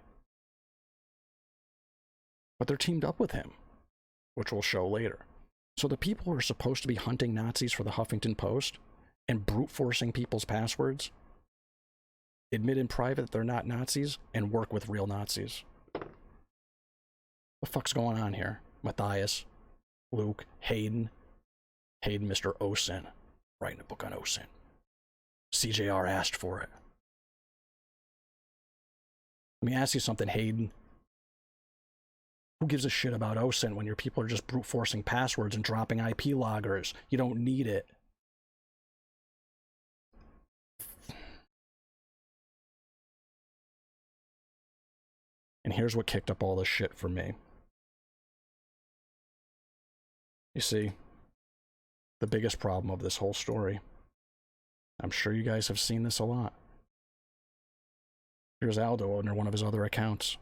But they're teamed up with him, which we'll show later. So the people who are supposed to be hunting Nazis for the Huffington Post and brute forcing people's passwords admit in private that they're not Nazis and work with real Nazis. What the fuck's going on here? Matthias, Luke, Hayden, Mr. OSIN, writing a book on OSIN. CJR asked for it. Let me ask you something, Hayden. Who gives a shit about OSINT when your people are just brute forcing passwords and dropping IP loggers? You don't need it. And here's what kicked up all this shit for me. You see, the biggest problem of this whole story, I'm sure you guys have seen this a lot. Here's Aldo under one of his other accounts.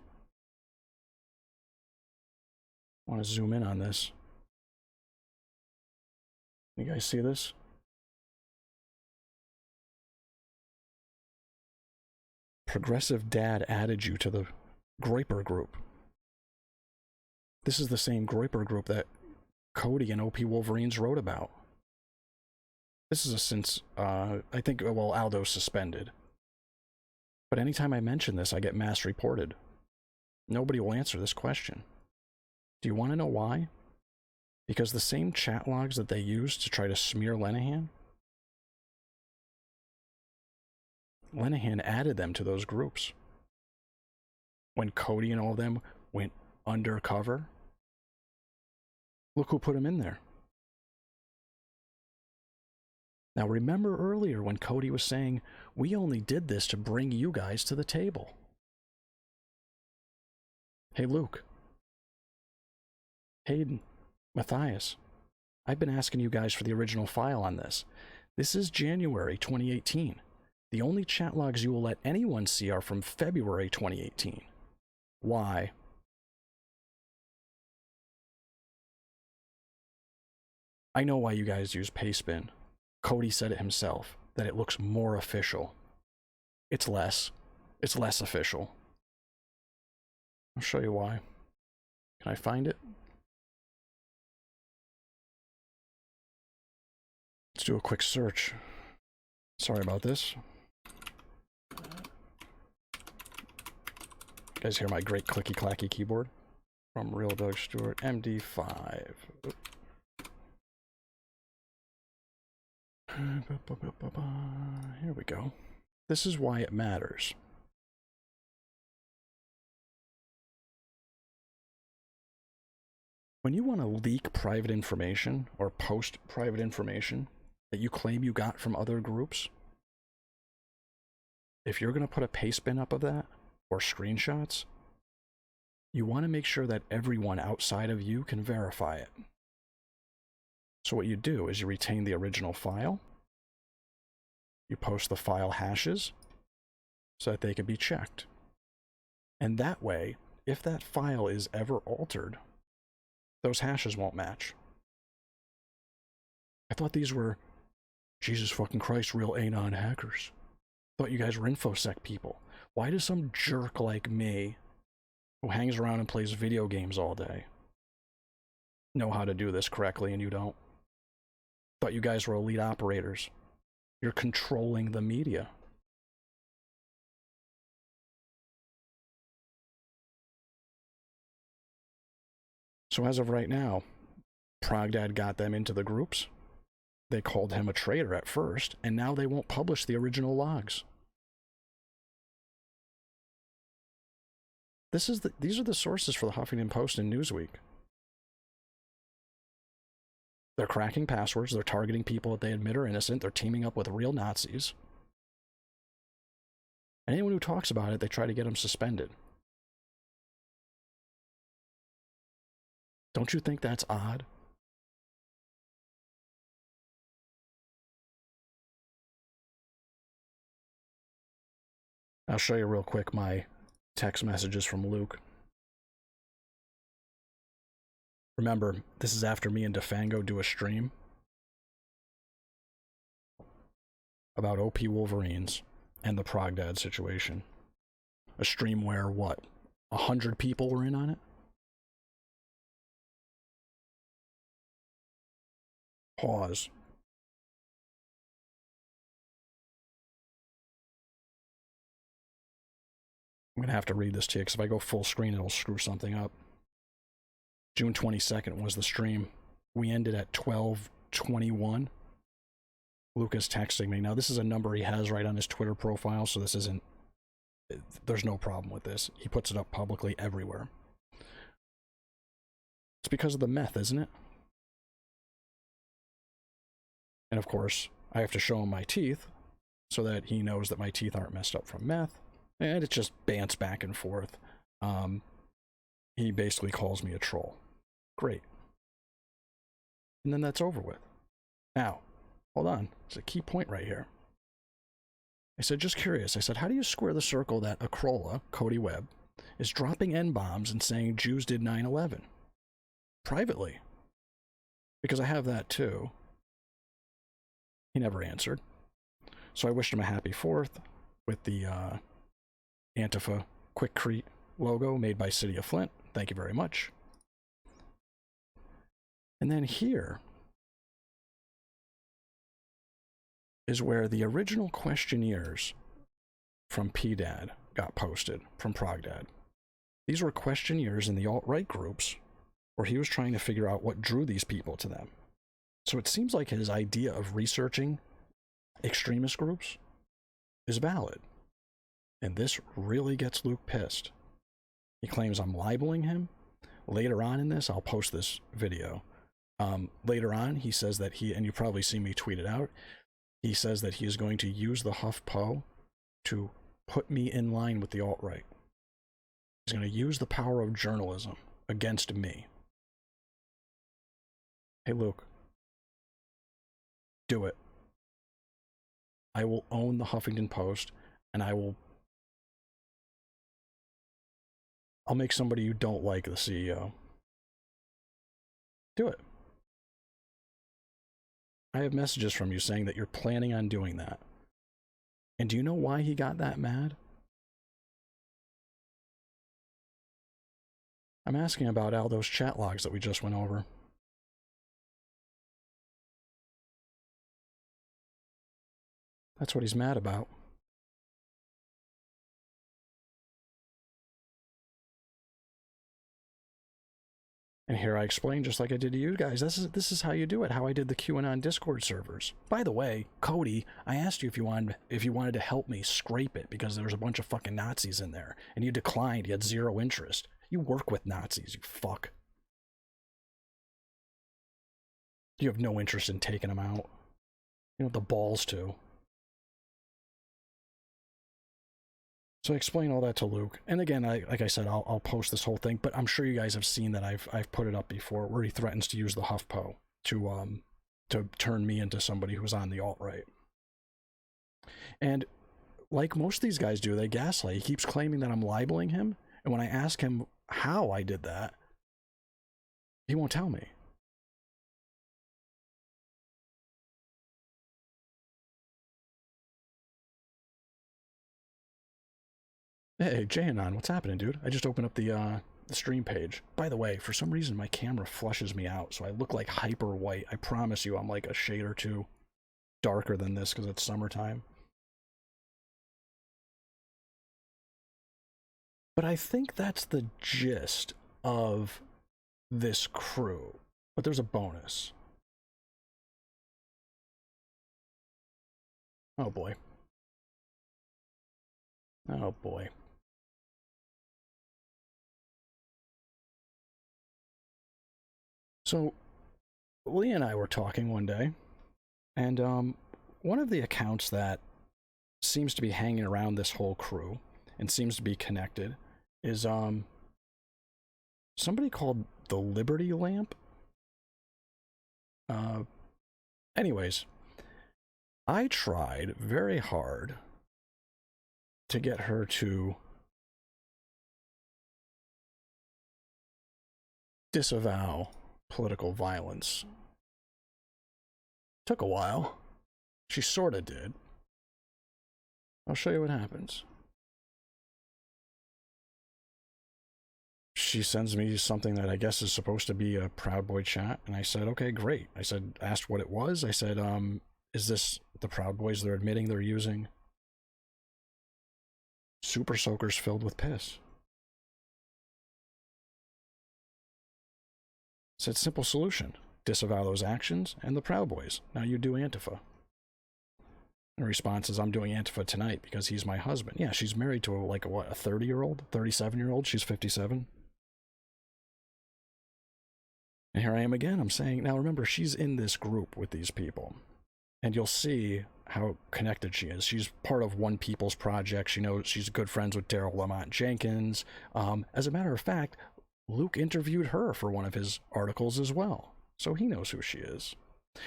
I want to zoom in on this. You guys see this? Progressive Dad added you to the Groyper group. This is the same Groyper group that Cody and OP Wolverines wrote about. This is since, I think, well, Aldo's suspended. But anytime I mention this, I get mass reported. Nobody will answer this question. Do you want to know why? Because the same chat logs that they used to try to smear Lenahan, Lenahan added them to those groups. When Cody and all of them went undercover, look who put him in there. Now remember earlier when Cody was saying, we only did this to bring you guys to the table. Hey Luke, Hayden, Matthias, I've been asking you guys for the original file on this. This is January 2018. The only chat logs you will let anyone see are from February 2018. Why? I know why you guys use Pastebin. Cody said it himself, that it looks more official. It's less official. I'll show you why. Can I find it? Let's do a quick search. Sorry about this. You guys hear my great clicky clacky keyboard? From Real Doug Stewart, MD5. Here we go. This is why it matters. When you want to leak private information or post private information that you claim you got from other groups, if you're going to put a pastebin up of that or screenshots, you want to make sure that everyone outside of you can verify it. So what you do is you retain the original file, you post the file hashes so that they can be checked. And that way, if that file is ever altered, those hashes won't match. I thought these were, Jesus fucking Christ, real anon hackers. I thought you guys were InfoSec people. Why does some jerk like me, who hangs around and plays video games all day, know how to do this correctly and you don't? Thought you guys were elite operators. You're controlling the media. So as of right now, Progdad got them into the groups. They called him a traitor at first, and now they won't publish the original logs. These are the sources for the Huffington Post and Newsweek. They're cracking passwords, they're targeting people that they admit are innocent, they're teaming up with real Nazis. And anyone who talks about it, they try to get them suspended. Don't you think that's odd? I'll show you real quick my text messages from Luke. Remember, this is after me and DeFango do a stream about OP Wolverines and the Progdad situation. A stream where, what, 100 people were in on it? Pause. I'm going to have to read this to you, because if I go full screen, it'll screw something up. June 22nd was the stream. We ended at 12:21. Luca's texting me. Now, this is a number he has right on his Twitter profile, so this isn't... There's no problem with this. He puts it up publicly everywhere. It's because of the meth, isn't it? And of course, I have to show him my teeth so that he knows that my teeth aren't messed up from meth. And it just bants back and forth. He basically calls me a troll. Great. And then that's over with. Now, hold on. There's a key point right here. I said, just curious. I said, how do you square the circle that Akrola, Cody Webb, is dropping N-bombs and saying Jews did 9/11? Privately. Because I have that too. He never answered. So I wished him a happy 4th with the Antifa Quickcrete logo made by City of Flint. Thank you very much. And then here is where the original questionnaires from PDAD got posted, from ProgDad. These were questionnaires in the alt-right groups where he was trying to figure out what drew these people to them. So it seems like his idea of researching extremist groups is valid. And this really gets Luke pissed. He claims I'm libeling him. Later on in this, I'll post this video. Later on, he says that and you probably see me tweet it out, he says that he is going to use the HuffPo to put me in line with the alt-right. He's going to use the power of journalism against me. Hey, Luke. Do it. I will own the Huffington Post, and I'll make somebody you don't like the CEO. Do it. I have messages from you saying that you're planning on doing that. And do you know why he got that mad? I'm asking about Aldo's chat logs that we just went over. That's what he's mad about. And here I explain, just like I did to you guys, this is how you do it, how I did the QAnon Discord servers. By the way, Cody, I asked you if you wanted to help me scrape it because there was a bunch of fucking Nazis in there, and you declined. You had zero interest. You work with Nazis, you fuck. You have no interest in taking them out. You don't have the balls to. So I explain all that to Luke, and again, like I said, I'll post this whole thing. But I'm sure you guys have seen that I've put it up before, where he threatens to use the HuffPo to turn me into somebody who's on the alt-right. And like most of these guys do, they gaslight. He keeps claiming that I'm libeling him, and when I ask him how I did that, he won't tell me. Hey, Jayanon, what's happening, dude? I just opened up the stream page. By the way, for some reason, my camera flushes me out, so I look like hyper white. I promise you, I'm like a shade or two darker than this because it's summertime. But I think that's the gist of this crew. But there's a bonus. Oh boy. Oh boy. So, Lee and I were talking one day, and one of the accounts that seems to be hanging around this whole crew and seems to be connected is somebody called the Liberty lamp. Anyways, I tried very hard to get her to disavow political violence. Took a while. She sorta did. I'll show you what happens. She sends me something that I guess is supposed to be a Proud Boy chat, and I said, okay, great. I said, asked what it was. I said, is this the Proud Boys they're admitting they're using? Super soakers filled with piss. Said simple solution. Disavow those actions and the Proud Boys. Now you do Antifa. And the response is, I'm doing Antifa tonight because he's my husband. Yeah, she's married to a 30-year-old, 37-year-old. She's 57. And here I am again. I'm saying, now remember, she's in this group with these people. And you'll see how connected she is. She's part of One People's Project. She knows she's good friends with Daryl Lamont Jenkins. As a matter of fact, Luke interviewed her for one of his articles as well. So he knows who she is.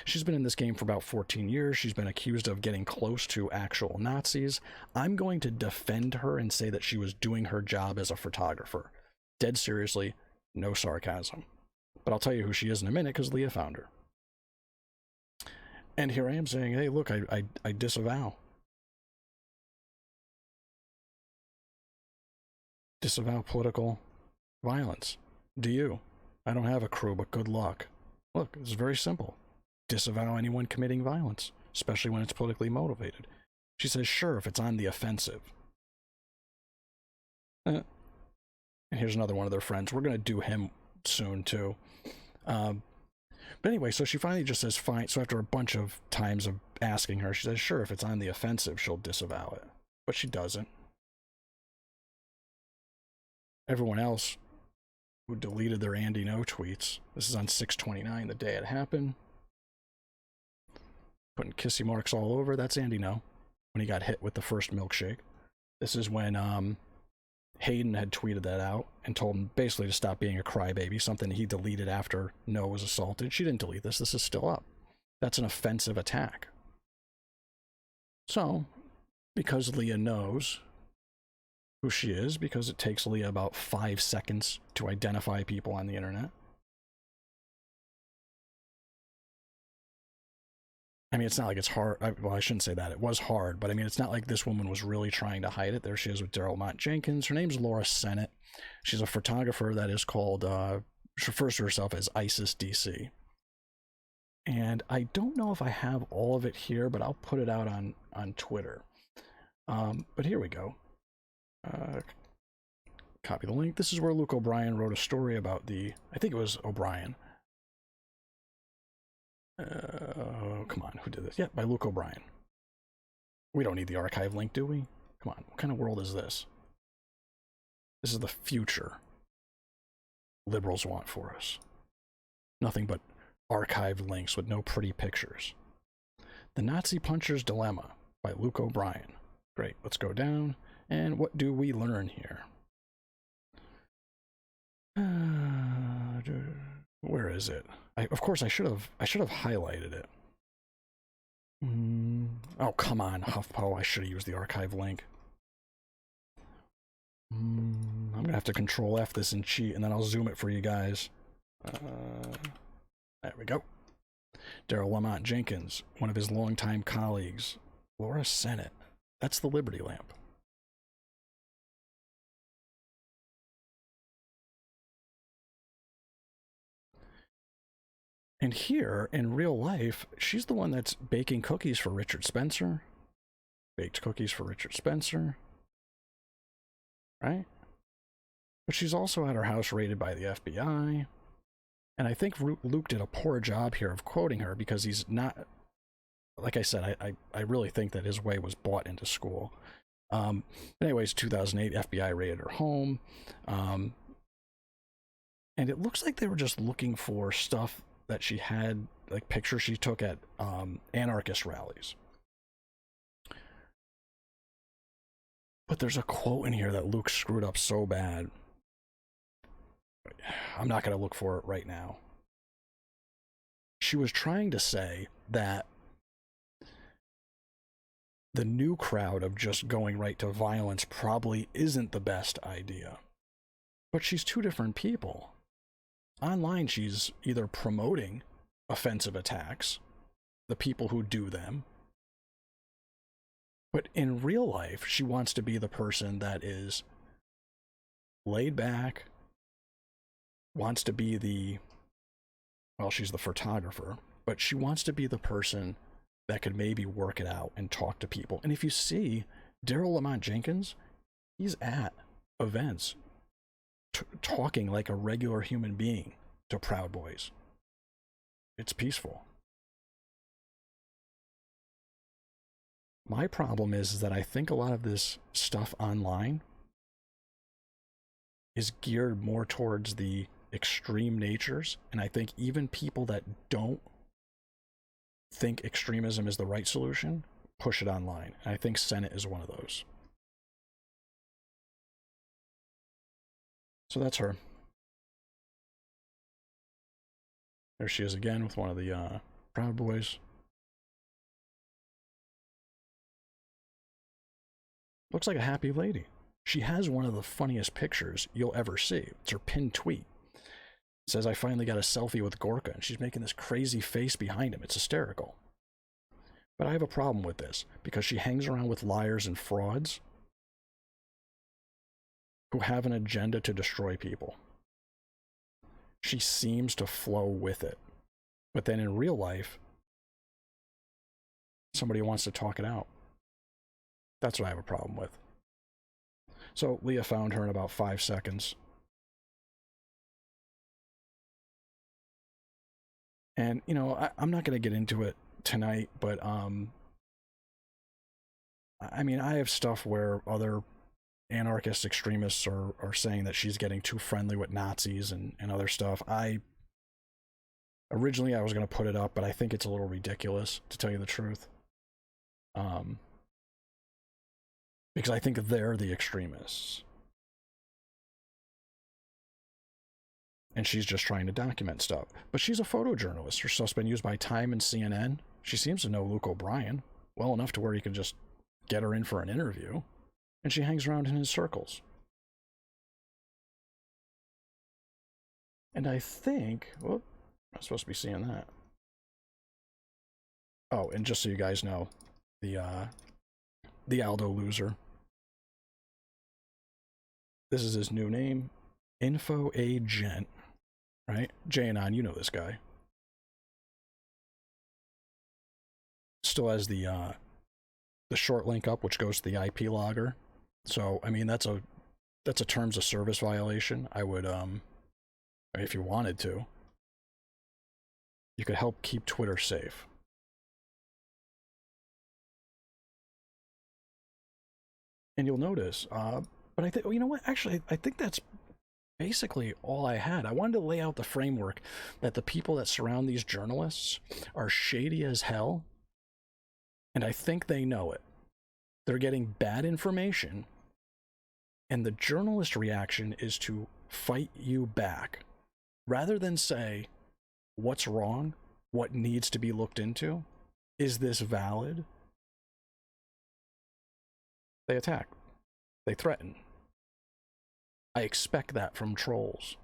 She's been in this game for about 14 years. She's been accused of getting close to actual Nazis. I'm going to defend her and say that she was doing her job as a photographer. Dead seriously, no sarcasm. But I'll tell you who she is in a minute because Leah found her. And here I am saying, hey, look, I disavow. Disavow political violence. Do you? I don't have a crew, but good luck. Look, it's very simple. Disavow anyone committing violence, especially when it's politically motivated. She says, sure, if it's on the offensive. And here's another one of their friends. We're going to do him soon, too. But anyway, so she finally just says, fine. So after a bunch of times of asking her, she says, sure, if it's on the offensive, she'll disavow it. But she doesn't. Everyone else who deleted their Andy No tweets, this is on 6/29, the day it happened. Putting kissy marks all over, that's Andy No, when he got hit with the first milkshake. This is when Hayden had tweeted that out and told him basically to stop being a crybaby, something he deleted after No was assaulted. She didn't delete this. This is still up. That's an offensive attack. So, because Leah knows who she is, because it takes Leah about 5 seconds to identify people on the internet. I mean, it's not like it's hard. Well, I shouldn't say that. It was hard, but I mean, it's not like this woman was really trying to hide it. There she is with Daryl Mott Jenkins. Her name's Laura Sennett. She's a photographer that is called, she refers to herself as ISIS DC. And I don't know if I have all of it here, but I'll put it out on Twitter. But here we go. Copy the link. This is where Luke O'Brien wrote a story about I think it was O'Brien. Come on, who did this? Yeah, by Luke O'Brien. We don't need the archive link, do we? Come on, what kind of world is this? This is the future liberals want for us. Nothing but archived links with no pretty pictures. The Nazi Puncher's Dilemma by Luke O'Brien. Great, let's go down. And what do we learn here? Where is it? Of course, I should have highlighted it. Oh, come on, HuffPo. I should have used the archive link. I'm going to have to Control F this and cheat, and then I'll zoom it for you guys. There we go. Daryl Lamont Jenkins, one of his longtime colleagues. Laura Sennett. That's the Liberty Lamp. And here, in real life, she's the one that's baking cookies for Richard Spencer. Baked cookies for Richard Spencer. Right? But she's also had her house raided by the FBI. And I think Luke did a poor job here of quoting her because he's not... Like I said, I really think that his way was bought into school. Anyways, 2008, FBI raided her home. And it looks like they were just looking for stuff that she had, like pictures she took at anarchist rallies. But there's a quote in here that Luke screwed up so bad. I'm not going to look for it right now. She was trying to say that the new crowd of just going right to violence probably isn't the best idea. But she's two different people. Online, she's either promoting offensive attacks, the people who do them, but in real life, she wants to be the person that is laid back, wants to be she's the photographer, but she wants to be the person that could maybe work it out and talk to people. And if you see Daryl Lamont Jenkins, he's at events talking like a regular human being to Proud Boys. It's peaceful. My problem is that I think a lot of this stuff online is geared more towards the extreme natures, and I think even people that don't think extremism is the right solution push it online. And I think Senate is one of those. So that's her. There she is again with one of the Proud Boys. Looks like a happy lady. She has one of the funniest pictures you'll ever see. It's her pinned tweet. It says, "I finally got a selfie with Gorka," and she's making this crazy face behind him. It's hysterical. But I have a problem with this because she hangs around with liars and frauds who have an agenda to destroy people. She seems to flow with it. But then in real life, somebody wants to talk it out. That's what I have a problem with. So Leah found her in about 5 seconds. And, you know, I'm not going to get into it tonight, but, I mean, I have stuff where other anarchist extremists are saying that she's getting too friendly with Nazis and other stuff. Originally I was going to put it up, but I think it's a little ridiculous, to tell you the truth. Because I think they're the extremists. And she's just trying to document stuff. But she's a photojournalist. Her stuff's been used by Time and CNN. She seems to know Luke O'Brien well enough to where you can just get her in for an interview. And she hangs around in his circles. And I think, whoop, I'm supposed to be seeing that. Oh, and just so you guys know, the Aldo loser. This is his new name, Info Agent, right? J-Anon, you know this guy. Still has the short link up, which goes to the IP logger. So, I mean, that's a terms of service violation. I would, if you wanted to, you could help keep Twitter safe. And you'll notice, but I think, you know what? Actually, I think that's basically all I had. I wanted to lay out the framework that the people that surround these journalists are shady as hell, and I think they know it. They're getting bad information, and the journalist reaction is to fight you back. Rather than say, what's wrong? What needs to be looked into? Is this valid? They attack. They threaten. I expect that from trolls.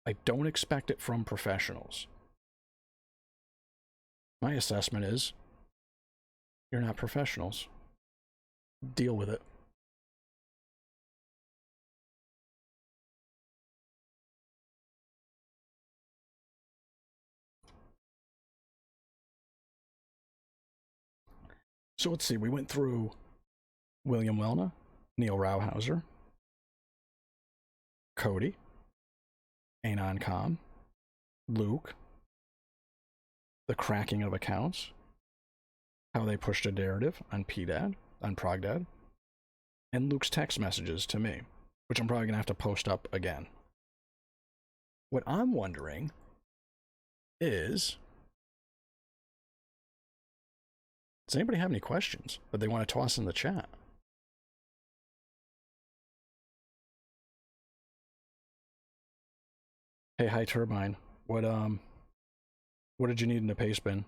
I don't expect it from professionals. My assessment is, you're not professionals. Deal with it. So let's see, we went through William Wellna, Neil Rauhauser, Cody, Anon Com, Luke, the cracking of accounts, how they pushed a narrative on PDAD, on ProgDad, and Luke's text messages to me, which I'm probably going to have to post up again. What I'm wondering is, does anybody have any questions that they want to toss in the chat? Hey, hi Turbine. What did you need in a paste bin?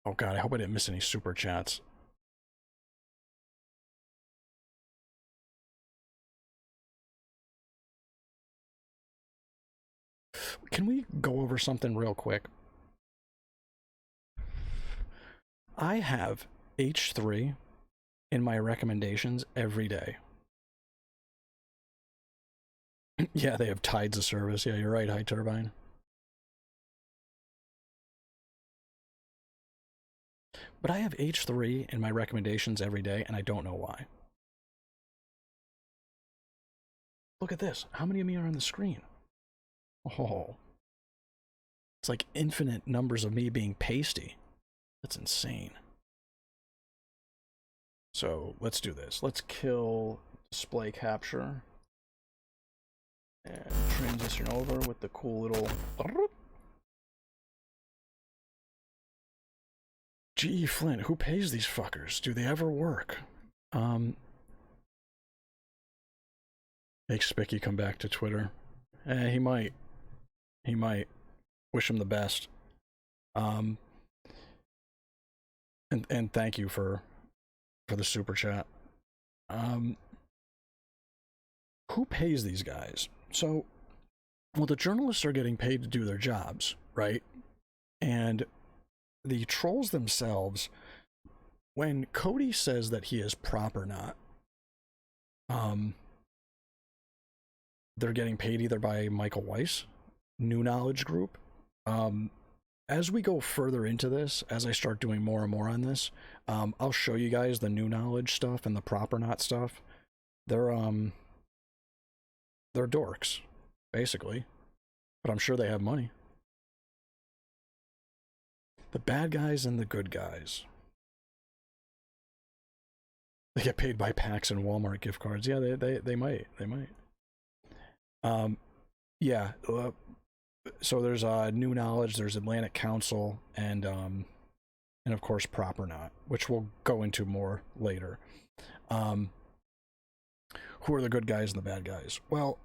Oh god, I hope I didn't miss any super chats. Can we go over something real quick? I have H3 in my recommendations every day. Yeah, they have tides of service. Yeah, you're right, High Turbine. But I have H3 in my recommendations every day, and I don't know why. Look at this. How many of me are on the screen? Oh. It's like infinite numbers of me being pasty. That's insane. So let's do this. Let's kill display capture. And transition over with the cool little... G.E. Flint, who pays these fuckers? Do they ever work? Make Spicky come back to Twitter. He might. He might. Wish him the best. And thank you for the super chat. Who pays these guys? So, well, the journalists are getting paid to do their jobs, right? And the trolls themselves, when Cody says that he is prop or not, they're getting paid either by Michael Weiss, New Knowledge Group. As we go further into this, as I start doing more and more on this, I'll show you guys the New Knowledge stuff and the prop or not stuff. They're dorks, basically, but I'm sure they have money. The bad guys and the good guys. They get paid by PAX and Walmart gift cards. Yeah, they might. Yeah. So there's New Knowledge, there's Atlantic Council, and of course Prop or Not, which we'll go into more later. Who are the good guys and the bad guys? Well,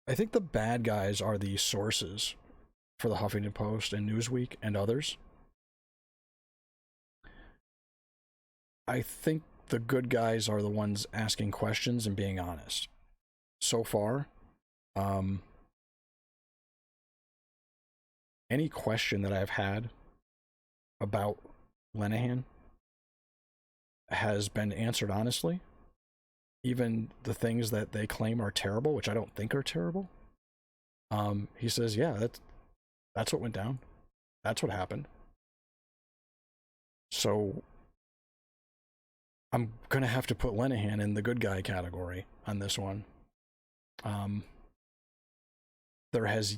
I think the bad guys are the sources for the Huffington Post and Newsweek and others. I think the good guys are the ones asking questions and being honest. So far, any question that I've had about Lenahan has been answered honestly. Even the things that they claim are terrible, which I don't think are terrible. He says, yeah, that's what went down. That's what happened. So I'm gonna have to put Lenahan in the good guy category on this one. There has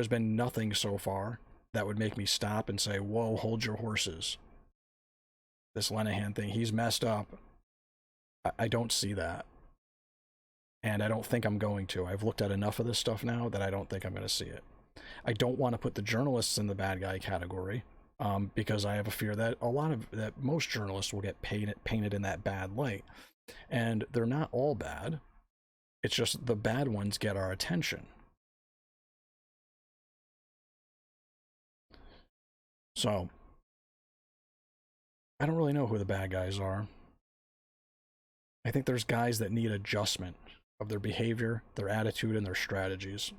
been nothing so far that would make me stop and say, whoa, hold your horses. This Lenahan thing, he's messed up. I don't see that. And I don't think I'm going to. I've looked at enough of this stuff now that I don't think I'm going to see it. I don't want to put the journalists in the bad guy category, because I have a fear that most journalists will get painted in that bad light. And they're not all bad. It's just the bad ones get our attention. So, I don't really know who the bad guys are. I think there's guys that need adjustment of their behavior, their attitude, and their strategies.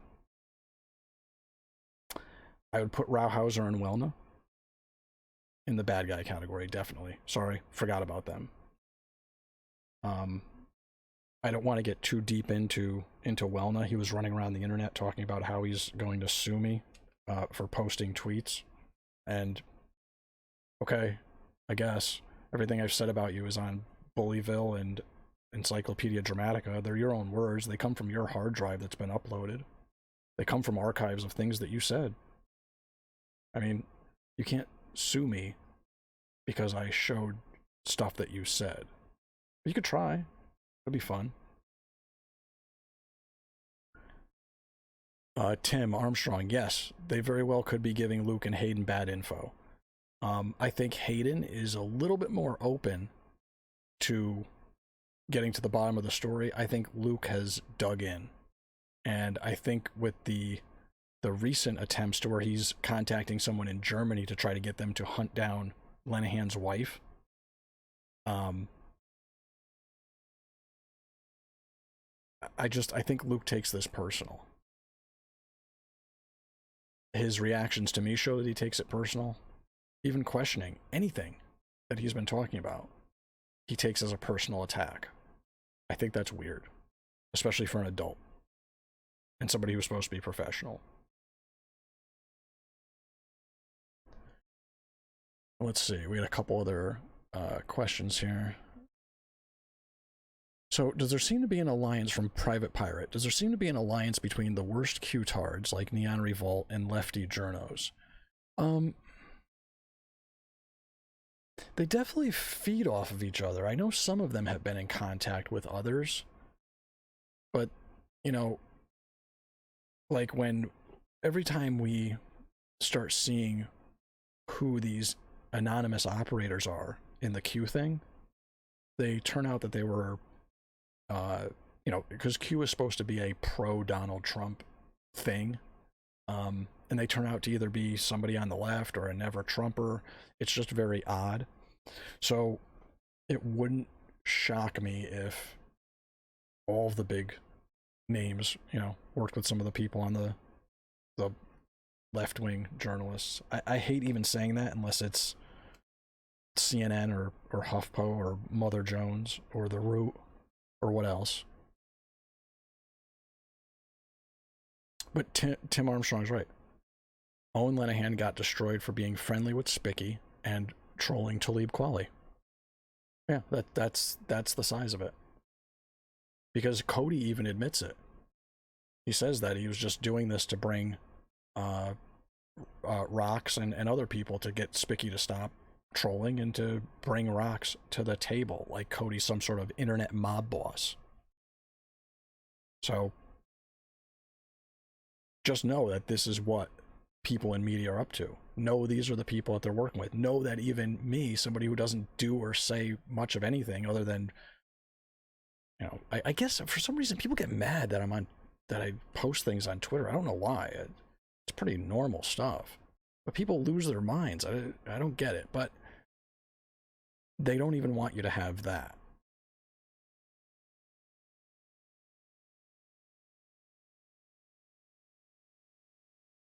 I would put Rauhauser and Welna in the bad guy category, definitely. Sorry, forgot about them. I don't want to get too deep into Welna. He was running around the internet talking about how he's going to sue me for posting tweets. And, okay, I guess everything I've said about you is on Bullyville and Encyclopedia Dramatica. They're your own words. They come from your hard drive that's been uploaded. They come from archives of things that you said. I mean, you can't sue me because I showed stuff that you said. But you could try. It'd be fun. Tim Armstrong, yes, they very well could be giving Luke and Hayden bad info. I think Hayden is a little bit more open to getting to the bottom of the story, I think Luke has dug in. And I think with the recent attempts to where he's contacting someone in Germany to try to get them to hunt down Lenahan's wife, I think Luke takes this personal. His reactions to me show that he takes it personal. Even questioning anything that he's been talking about, he takes as a personal attack. I think that's weird, especially for an adult and somebody who's supposed to be professional. Let's see, we got a couple other questions here. So, does there seem to be an alliance from Private Pirate? Does there seem to be an alliance between the worst Q-tards like Neon Revolt and Lefty Journos? They definitely feed off of each other. I know some of them have been in contact with others, but, you know, like when every time we start seeing who these anonymous operators are in the Q thing, they turn out that they were, you know, because Q is supposed to be a pro Donald Trump thing, and they turn out to either be somebody on the left or a never Trumper. It's just very odd. So it wouldn't shock me if all of the big names, you know, worked with some of the people on the left-wing journalists. I hate even saying that unless it's CNN or HuffPo or Mother Jones or The Root or what else. But Tim Armstrong's right. Owen Lenahan got destroyed for being friendly with Spicky and trolling Talib Kweli. Yeah, that's the size of it. Because Cody even admits it. He says that he was just doing this to bring Rocks and other people to get Spicky to stop trolling and to bring Rocks to the table, like Cody's some sort of internet mob boss. So just know that this is what people in media are up to. Know these are the people that they're working with. Know that even me, somebody who doesn't do or say much of anything other than, you know, I guess for some reason people get mad that that I post things on Twitter. I don't know why. It's pretty normal stuff. But people lose their minds. I don't get it. But they don't even want you to have that.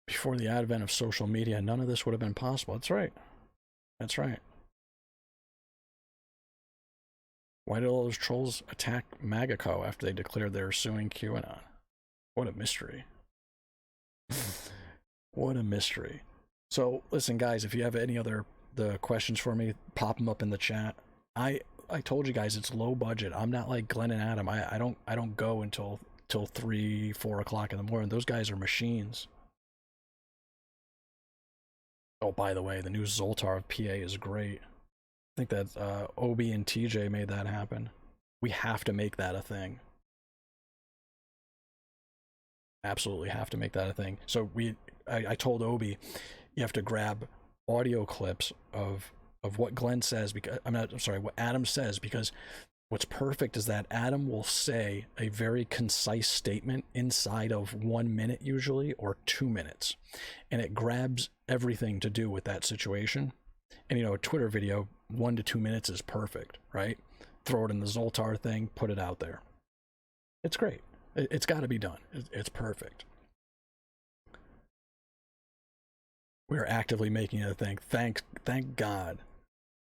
Before the advent of social media, none of this would have been possible. That's right. That's right. Why did all those trolls attack MAGA Co after they declared they were suing QAnon? What a mystery. What a mystery. So, listen, guys, if you have any other questions for me, pop them up in the chat. I told you guys it's low budget. I'm not like Glenn and Adam. I don't go until 3, 4 o'clock in the morning. Those guys are machines. Oh, by the way, the new Zoltar of PA is great. I think that Obi and TJ made that happen. We have to make that a thing. Absolutely have to make that a thing. So I told Obi, you have to grab audio clips of what Glenn says, because I'm sorry, what Adam says, because what's perfect is that Adam will say a very concise statement inside of 1 minute usually, or 2 minutes, and it grabs everything to do with that situation. And, you know, a Twitter video, 1 to 2 minutes is perfect, right? Throw it in the Zoltar thing, put it out there. It's great. It's got to be done. It's perfect. We're actively making it a thing. Thank God.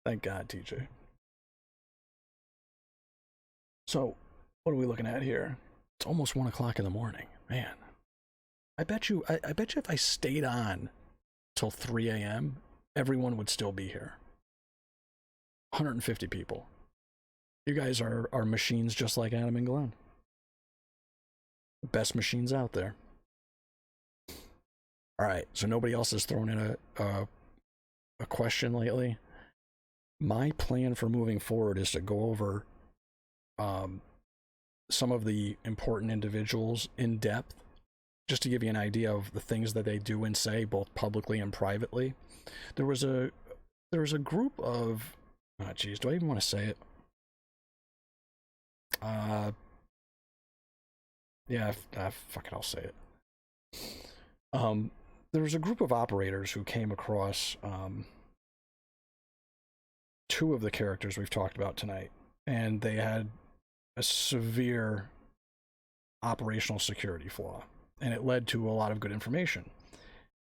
Thank God, TJ. So, what are we looking at here? It's almost 1 o'clock in the morning. Man, I bet you if I stayed on till 3 a.m., everyone would still be here. 150 people. You guys are machines just like Adam and Glenn. Best machines out there. All right, so nobody else has thrown in a question lately. My plan for moving forward is to go over some of the important individuals in depth, just to give you an idea of the things that they do and say, both publicly and privately. There was a group of, oh geez, do I even want to say it? Uh, yeah, fuck it, I'll say it. Um, there was a group of operators who came across two of the characters we've talked about tonight, and they had a severe operational security flaw, and it led to a lot of good information.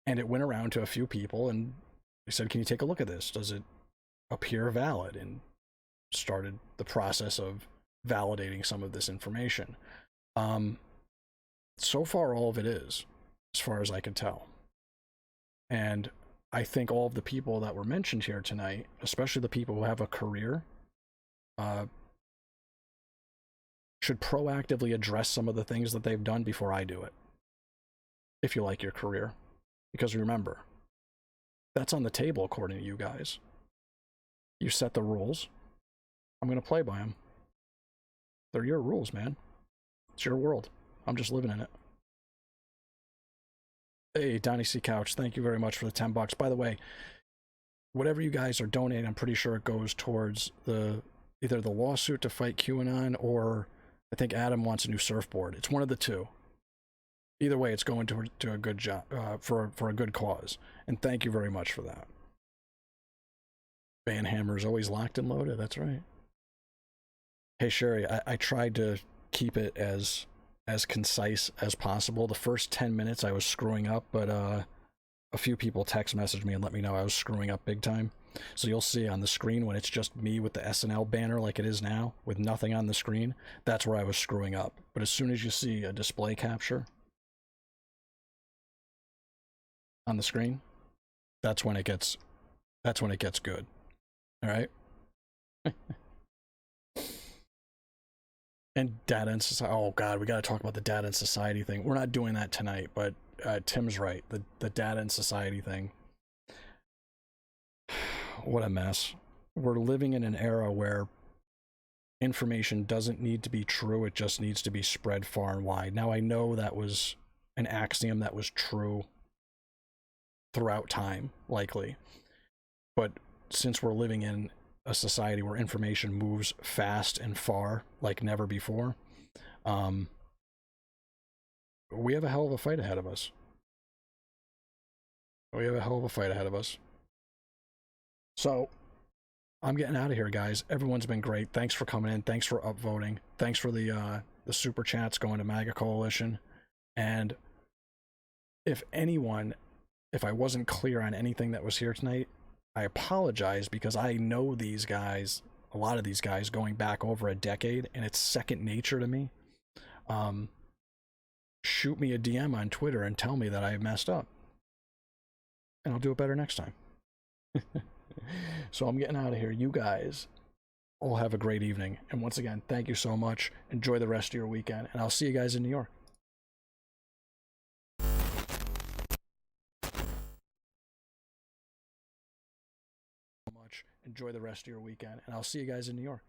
And it went around to a few people, and they said, "Can you take a look at this? Does it appear valid?" And started the process of validating some of this information. So far, all of it is, as far as I can tell. And I think all of the people that were mentioned here tonight, especially the people who have a career, should proactively address some of the things that they've done before I do it. If you like your career. Because remember, that's on the table according to you guys. You set the rules. I'm going to play by them. They're your rules, man. It's your world. I'm just living in it. Hey, Donnie C. Couch, thank you very much for the $10. By the way, whatever you guys are donating, I'm pretty sure it goes towards either the lawsuit to fight QAnon, or I think Adam wants a new surfboard. It's one of the two. Either way, it's going to a good job, for a good cause. And thank you very much for that. Banhammer is always locked and loaded. That's right. Hey, Sherry, I tried to keep it as concise as possible. The first 10 minutes I was screwing up, but a few people text messaged me and let me know I was screwing up big time. So you'll see on the screen when it's just me with the SNL banner like it is now, with nothing on the screen, that's where I was screwing up. But as soon as you see a display capture on the screen, that's when it gets good. All right? And data and society. Oh god, we got to talk about the data and society thing. We're not doing that tonight, but Tim's right. The data and society thing. What a mess. We're living in an era where information doesn't need to be true, it just needs to be spread far and wide. Now, I know that was an axiom that was true throughout time, likely. But since we're living in a society where information moves fast and far like never before, we have a hell of a fight ahead of us. So I'm getting out of here, guys. Everyone's been great. Thanks for coming in. Thanks for upvoting. Thanks for the super chats going to MAGA Coalition. And if I wasn't clear on anything that was here tonight, I apologize, because I know these guys, a lot of these guys, going back over a decade, and it's second nature to me. Shoot me a DM on Twitter and tell me that I messed up, and I'll do it better next time. So I'm getting out of here. You guys all have a great evening, and once again, thank you so much. Enjoy the rest of your weekend, and I'll see you guys in New York. Enjoy the rest of your weekend, and I'll see you guys in New York.